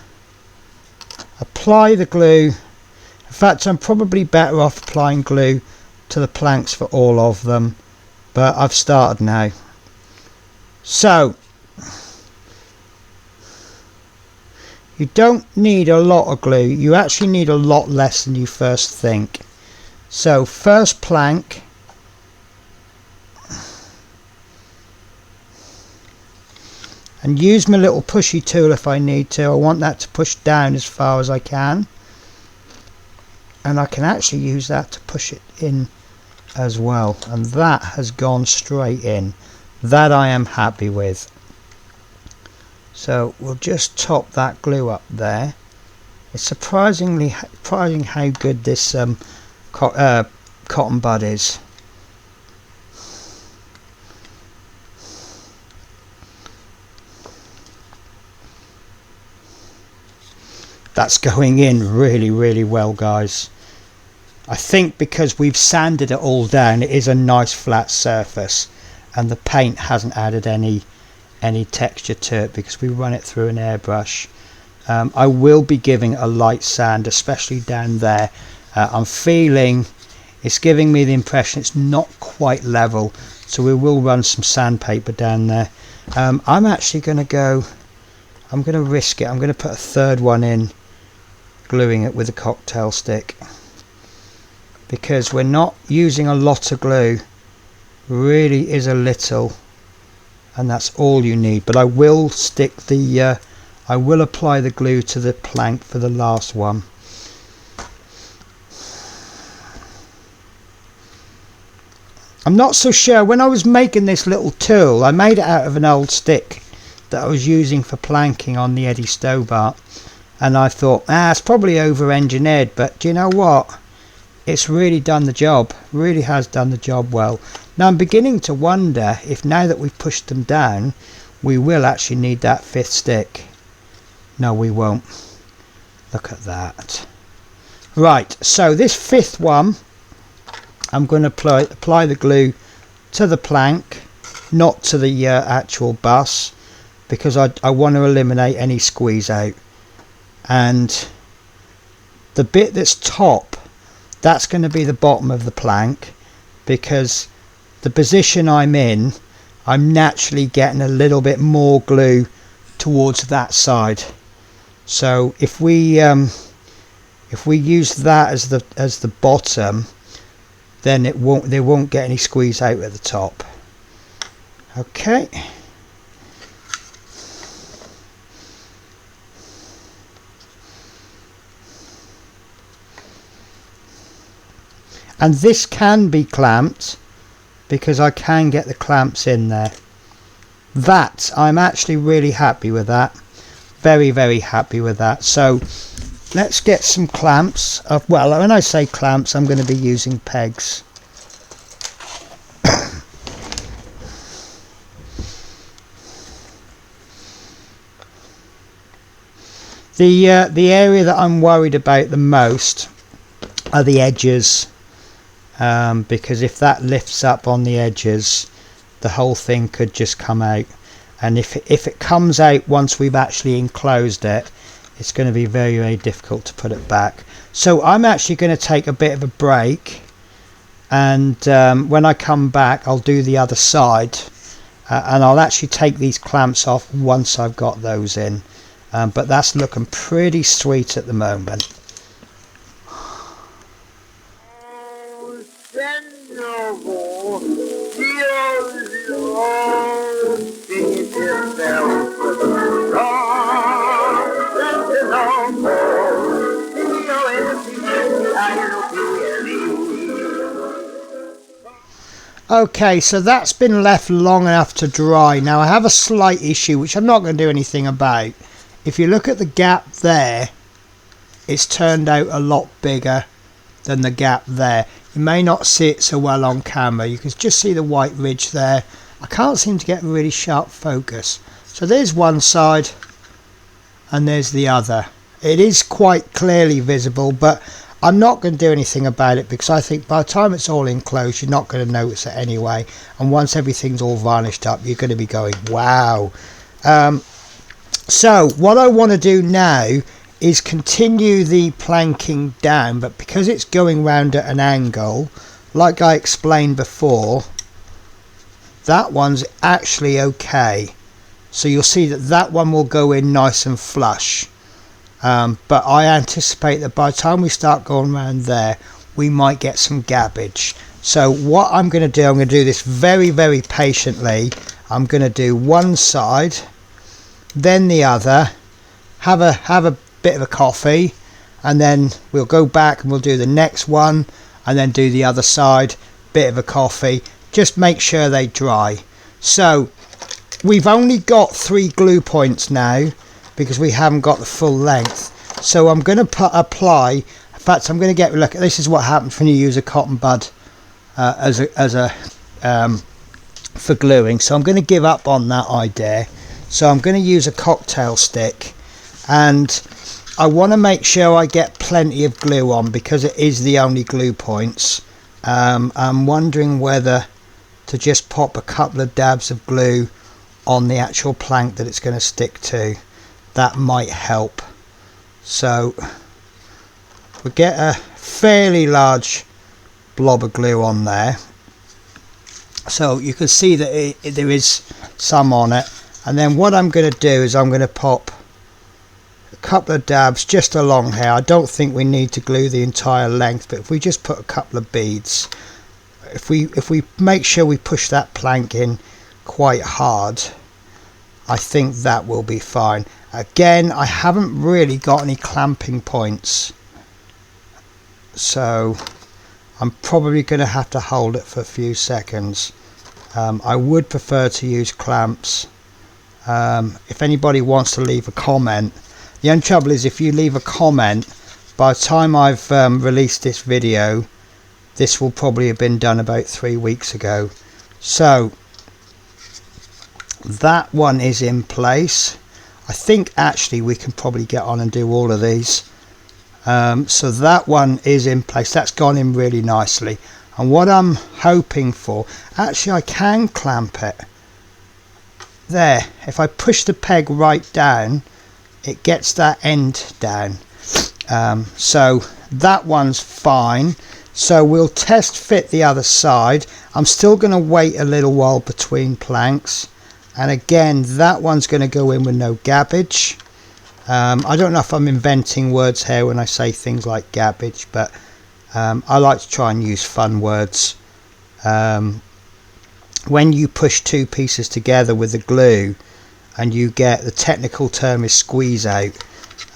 apply the glue. In fact, I'm probably better off applying glue to the planks for all of them, but I've started now. So you don't need a lot of glue. You actually need a lot less than you first think. So first plank, and use my little pushy tool if I need to. I want that to push down as far as I can, and I can actually use that to push it in as well, and that has gone straight in. That I am happy with. So we'll just top that glue up there. It's surprising how good this cotton bud is. That's going in really, really well, guys. I think because we've sanded it all down, it is a nice flat surface, and the paint hasn't added any texture to it because we run it through an airbrush. I will be giving a light sand, especially down there. I'm feeling it's giving me the impression it's not quite level, so we will run some sandpaper down there. I'm actually going to risk it. I'm going to put a third one in, gluing it with a cocktail stick, because we're not using a lot of glue. Really is a little, and that's all you need. But I will stick the I will apply the glue to the plank for the last one. I'm not so sure. When I was making this little tool, I made it out of an old stick that I was using for planking on the Eddie Stobart, and I thought, it's probably over engineered, but do you know what, it's really done the job. Really has done the job well. Now I'm beginning to wonder if, now that we've pushed them down, we will actually need that 5th stick. No, we won't. Look at that. Right, so this 5th one, I'm going to apply the glue to the plank, not to the actual bus, because I want to eliminate any squeeze out. And the bit that's top, that's going to be the bottom of the plank, because the position I'm in, I'm naturally getting a little bit more glue towards that side. So if we use that as the bottom, then they won't get any squeeze out at the top. Okay. And this can be clamped because I can get the clamps in there. That, I'm actually really happy with that. Very, very happy with that. So let's get some clamps. Well, when I say clamps, I'm going to be using pegs. The area that I'm worried about the most are the edges. Because if that lifts up on the edges, the whole thing could just come out, and if it comes out once we've actually enclosed it, it's going to be very, very difficult to put it back. So I'm actually going to take a bit of a break, and when I come back I'll do the other side, and I'll actually take these clamps off once I've got those in, but that's looking pretty sweet at the moment. Okay, so that's been left long enough to dry. Now I have a slight issue which I'm not going to do anything about. If you look at the gap there, it's turned out a lot bigger than the gap there. You may not see it so well on camera. You can just see the white ridge there. I can't seem to get really sharp focus. So there's one side and there's the other. It is quite clearly visible, but I'm not going to do anything about it because I think by the time it's all enclosed, you're not going to notice it anyway. And once everything's all varnished up, you're going to be going, wow. So what I want to do now is continue the planking down, but because it's going round at an angle, like I explained before, that one's actually okay. So you'll see that that one will go in nice and flush. But I anticipate that by the time we start going around there, we might get some gabbage. So what I'm going to do, I'm going to do this very, very patiently. I'm going to do one side, then the other, have a bit of a coffee, and then we'll go back and we'll do the next one, and then do the other side, bit of a coffee. Just make sure they dry. So we've only got 3 glue points now because we haven't got the full length. So I'm going to apply. In fact, I'm going to get look. This is what happens when you use a cotton bud for gluing. So I'm going to give up on that idea. So I'm going to use a cocktail stick, and I want to make sure I get plenty of glue on because it is the only glue points. I'm wondering whether to just pop a couple of dabs of glue on the actual plank that it's going to stick to. That might help. So we get a fairly large blob of glue on there, so you can see that there is some on it. And then what I'm going to do is I'm going to pop a couple of dabs just along here. I don't think we need to glue the entire length, but if we just put a couple of beads, if we make sure we push that plank in quite hard, I think that will be fine. Again, I haven't really got any clamping points, so I'm probably going to have to hold it for a few seconds. I would prefer to use clamps. If anybody wants to leave a comment, the only trouble is if you leave a comment, by the time I've released this video, this will probably have been done about 3 weeks ago. So that one is in place. I think actually we can probably get on and do all of these. So that one is in place. That's gone in really nicely. And what I'm hoping for, actually I can clamp it. There, if I push the peg right down, it gets that end down. So that one's fine. So we'll test fit the other side. I'm still going to wait a little while between planks. And again, that one's going to go in with no gabbage. I don't know if I'm inventing words here when I say things like gabbage, but I like to try and use fun words. When you push two pieces together with the glue and you get, the technical term is squeeze out,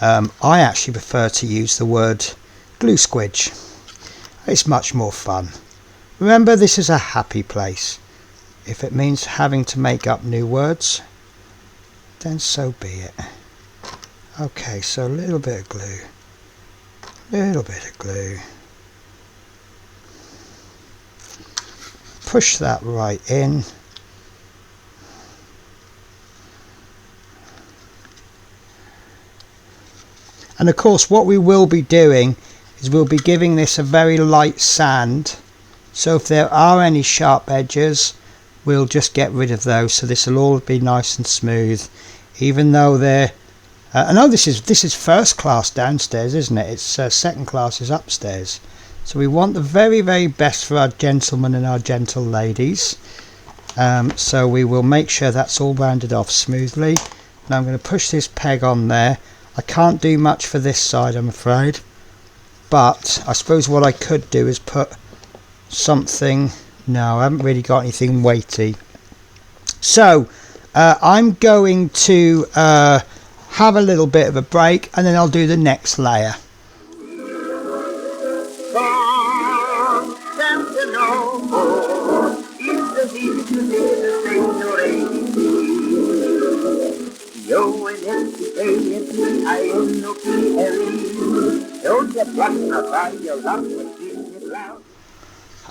I actually prefer to use the word glue squidge. It's much more fun. Remember, this is a happy place. If it means having to make up new words, then so be it. Okay, so a little bit of glue, little bit of glue. Push that right in. And of course what we will be doing is we'll be giving this a very light sand, so if there are any sharp edges we'll just get rid of those, so this will all be nice and smooth, even though they're I know this is first class downstairs, isn't it? It's second class is upstairs. So we want the very, very best for our gentlemen and our gentle ladies. So we will make sure that's all rounded off smoothly. Now I'm going to push this peg on there. I can't do much for this side, I'm afraid. But I suppose what I could do is put something... No, I haven't really got anything weighty. So I'm going to have a little bit of a break and then I'll do the next layer.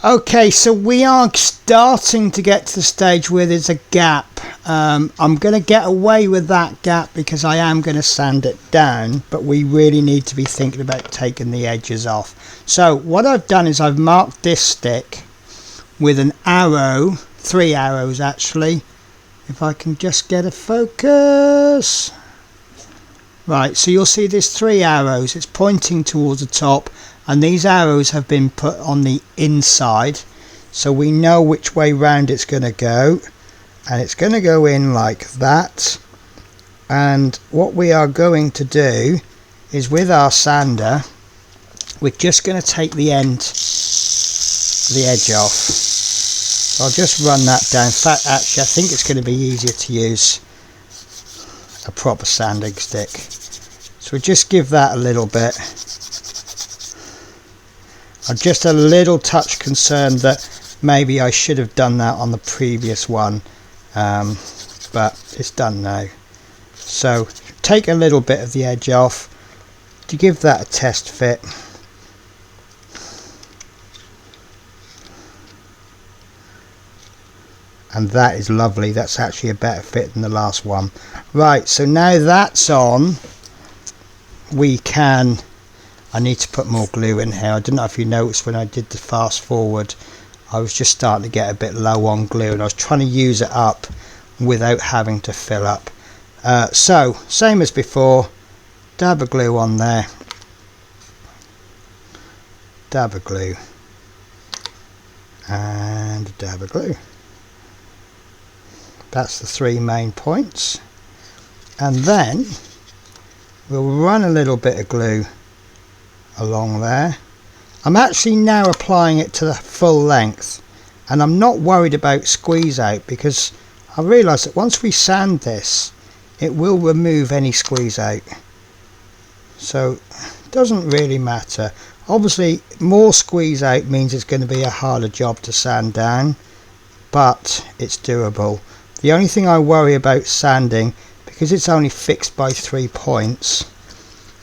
Okay, so we are starting to get to the stage where there's a gap. I'm going to get away with that gap because I am going to sand it down, but we really need to be thinking about taking the edges off. So what I've done is I've marked this stick with an arrow, 3 arrows actually, if I can just get a focus. Right, so you'll see there's 3 arrows, it's pointing towards the top, and these arrows have been put on the inside, so we know which way round it's going to go, and it's going to go in like that. And what we are going to do is with our sander, we're just going to take the edge off. So I'll just run that down. In fact, actually I think it's going to be easier to use a proper sanding stick. So we just give that a little bit. I'm just a little touch concerned that maybe I should have done that on the previous one, but it's done now. So take a little bit of the edge off to give that a test fit. And that is lovely. That's actually a better fit than the last one. Right, so now that's on, we can... I need to put more glue in here. I don't know if you noticed when I did the fast forward, I was just starting to get a bit low on glue and I was trying to use it up without having to fill up. So, same as before, dab of glue on there, dab of glue, and a dab of glue. That's the 3 main points. And then we'll run a little bit of glue along there. I'm actually now applying it to the full length, and I'm not worried about squeeze out because I realise that once we sand this it will remove any squeeze out, so it doesn't really matter. Obviously more squeeze out means it's going to be a harder job to sand down, but it's doable. The only thing I worry about sanding, because it's only fixed by 3 points,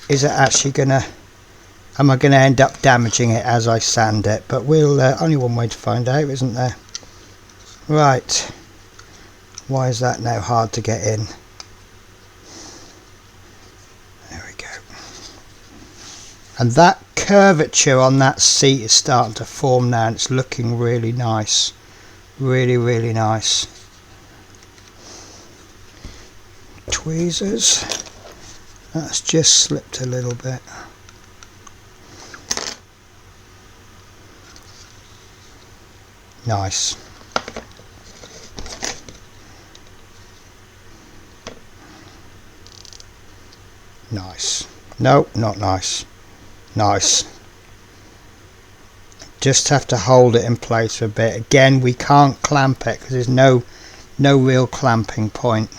is it actually gonna, am I going to end up damaging it as I sand it? But we'll only one way to find out, isn't there? Right, why is that now hard to get in? There we go. And that curvature on that seat is starting to form now, and it's looking really nice, really nice. Tweezers, that's just slipped a little bit. Nice. Nice. No, not nice. Nice. Just have to hold it in place for a bit. Again, we can't clamp it because there's no real clamping point.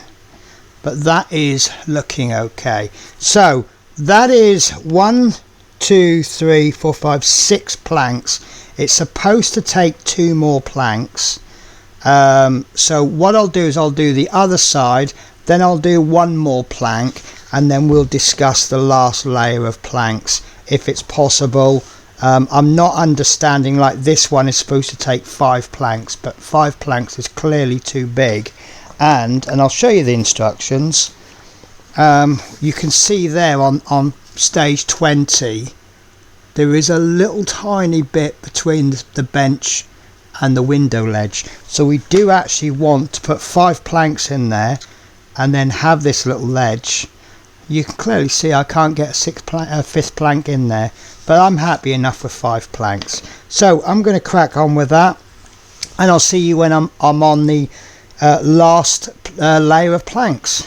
But that is looking okay. So that is 1, 2, 3, 4, 5, 6 planks. It's supposed to take 2 more planks. So what I'll do is I'll do the other side, then I'll do 1 more plank, and then we'll discuss the last layer of planks if it's possible. I'm not understanding, like this one is supposed to take 5 planks, but 5 planks is clearly too big. And I'll show you the instructions. You can see there on stage 20 there is a little tiny bit between the bench and the window ledge, so we do actually want to put 5 planks in there and then have this little ledge. You can clearly see I can't get a 5th plank in there, but I'm happy enough with 5 planks. So I'm going to crack on with that, and I'll see you when I'm on the last layer of planks.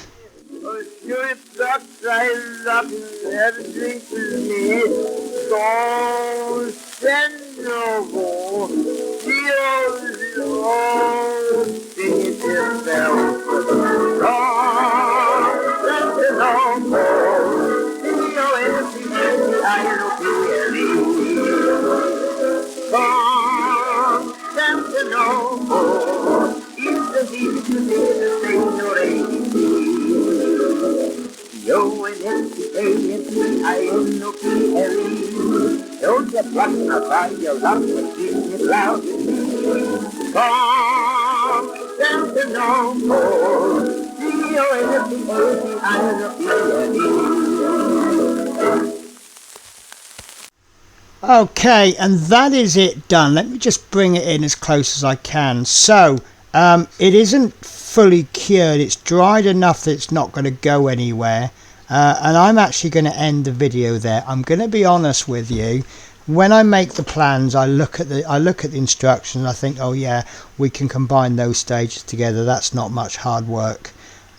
Okay, and that is it done. Let me just bring it in as close as I can. So it isn't fully cured, it's dried enough that it's not going to go anywhere, and I'm actually going to end the video there. I'm going to be honest with you, when I make the plans, I look at the instructions and I think, oh yeah, we can combine those stages together. That's not much hard work.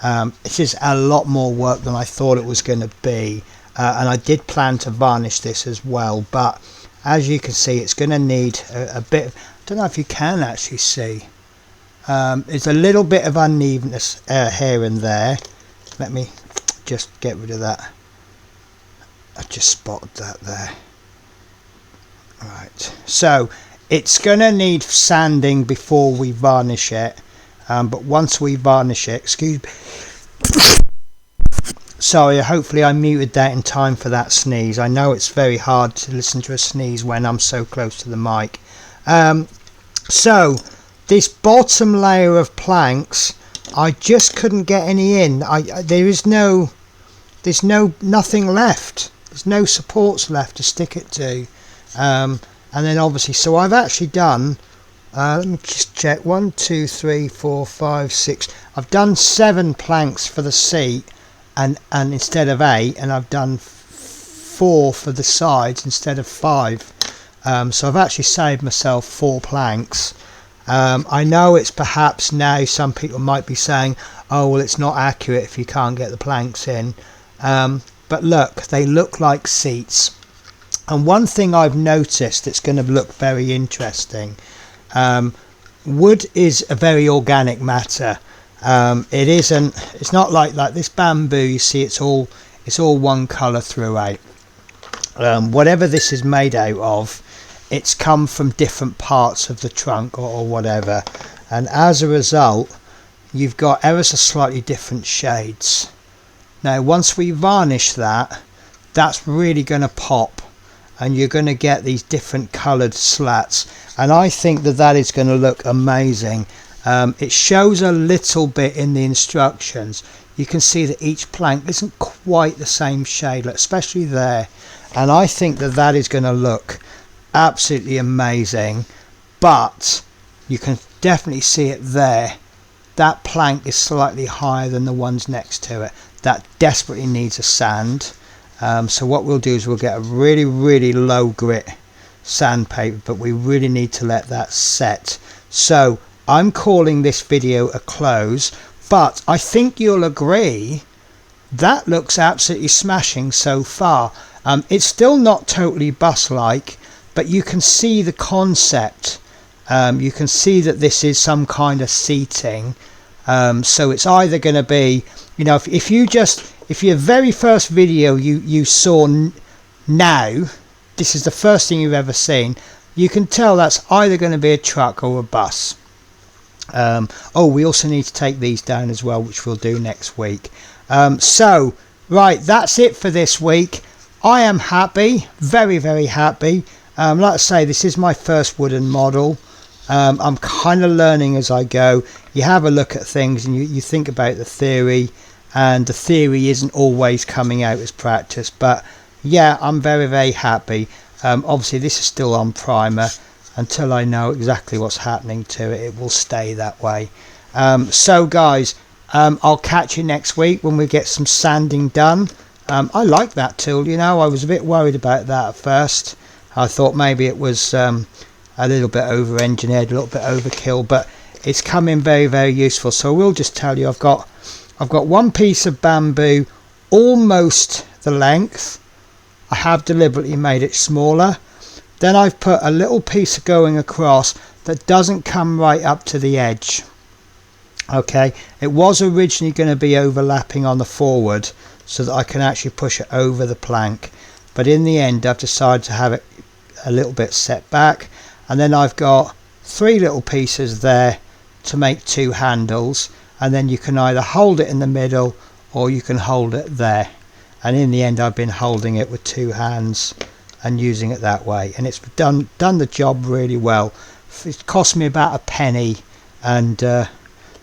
It is a lot more work than I thought it was going to be, and I did plan to varnish this as well, but as you can see, it's going to need a bit. I don't know if you can actually see. There's a little bit of unevenness here and there. Let me just get rid of that. I just spotted that there. Right, so it's going to need sanding before we varnish it, but once we varnish it, excuse me, sorry, hopefully I muted that in time for that sneeze. I know it's very hard to listen to a sneeze when I'm so close to the mic. So this bottom layer of planks, I just couldn't get any in. There's nothing left. There's no supports left to stick it to. And then obviously, so I've actually done, let me just check, 1, 2, 3, 4, 5, 6. I've done 7 planks for the seat, and instead of 8, and I've done 4 for the sides instead of 5. So I've actually saved myself 4 planks. I know it's perhaps now some people might be saying, oh well, it's not accurate if you can't get the planks in, but look, they look like seats. And one thing I've noticed that's going to look very interesting, wood is a very organic matter. It's not like this bamboo, you see, it's all one colour throughout. Whatever this is made out of, it's come from different parts of the trunk or whatever, and as a result you've got ever so slightly different shades. Now once we varnish that, that's really going to pop, and you're going to get these different coloured slats, and I think that is going to look amazing. It shows a little bit in the instructions. You can see that each plank isn't quite the same shade, especially there, and I think that is going to look absolutely amazing. But you can definitely see it there, that plank is slightly higher than the ones next to it. That desperately needs a sand. So what we'll do is we'll get a really low grit sandpaper, but we really need to let that set. So I'm calling this video a close, but I think you'll agree that looks absolutely smashing so far. It's still not totally bus like. but you can see the concept. You can see that this is some kind of seating. So it's either going to be, you know, if your very first video you saw now, this is the first thing you've ever seen, you can tell that's either going to be a truck or a bus. Oh, we also need to take these down as well, which we'll do next week. So right, that's it for this week. I am happy, very, very happy. Like I say, this is my first wooden model. I'm kind of learning as I go. You have a look at things and you think about the theory, and the theory isn't always coming out as practice. But yeah, I'm very, very happy. Obviously this is still on primer. Until I know exactly what's happening to it, it will stay that way. So guys, I'll catch you next week when we get some sanding done. I like that tool, you know. I was a bit worried about that at first. I thought maybe it was a little bit over engineered, a little bit overkill, but it's come in very, very useful. So I will just tell you, I've got one piece of bamboo almost the length. I have deliberately made it smaller. Then I've put a little piece going across that doesn't come right up to the edge. Okay, it was originally going to be overlapping on the forward so that I can actually push it over the plank, but in the end I've decided to have it a little bit set back. And then I've got 3 little pieces there to make 2 handles, and then you can either hold it in the middle or you can hold it there. And in the end I've been holding it with 2 hands and using it that way, and it's done the job really well. It cost me about a penny and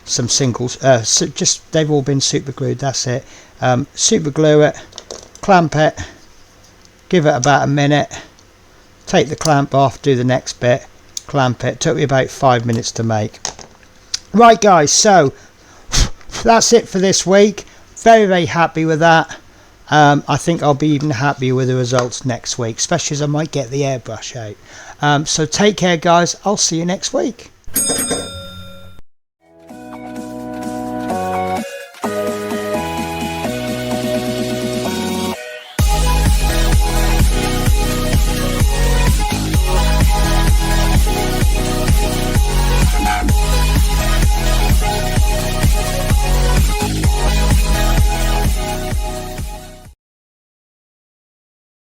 some singles, just they've all been super glued, that's it. Super glue it, clamp it, give it about a minute, take the clamp off, do the next bit, clamp it. Took me about 5 minutes to make. Right guys, so that's it for this week. Very, very happy with that. I think I'll be even happier with the results next week, especially as I might get the airbrush out. So take care guys, I'll see you next week.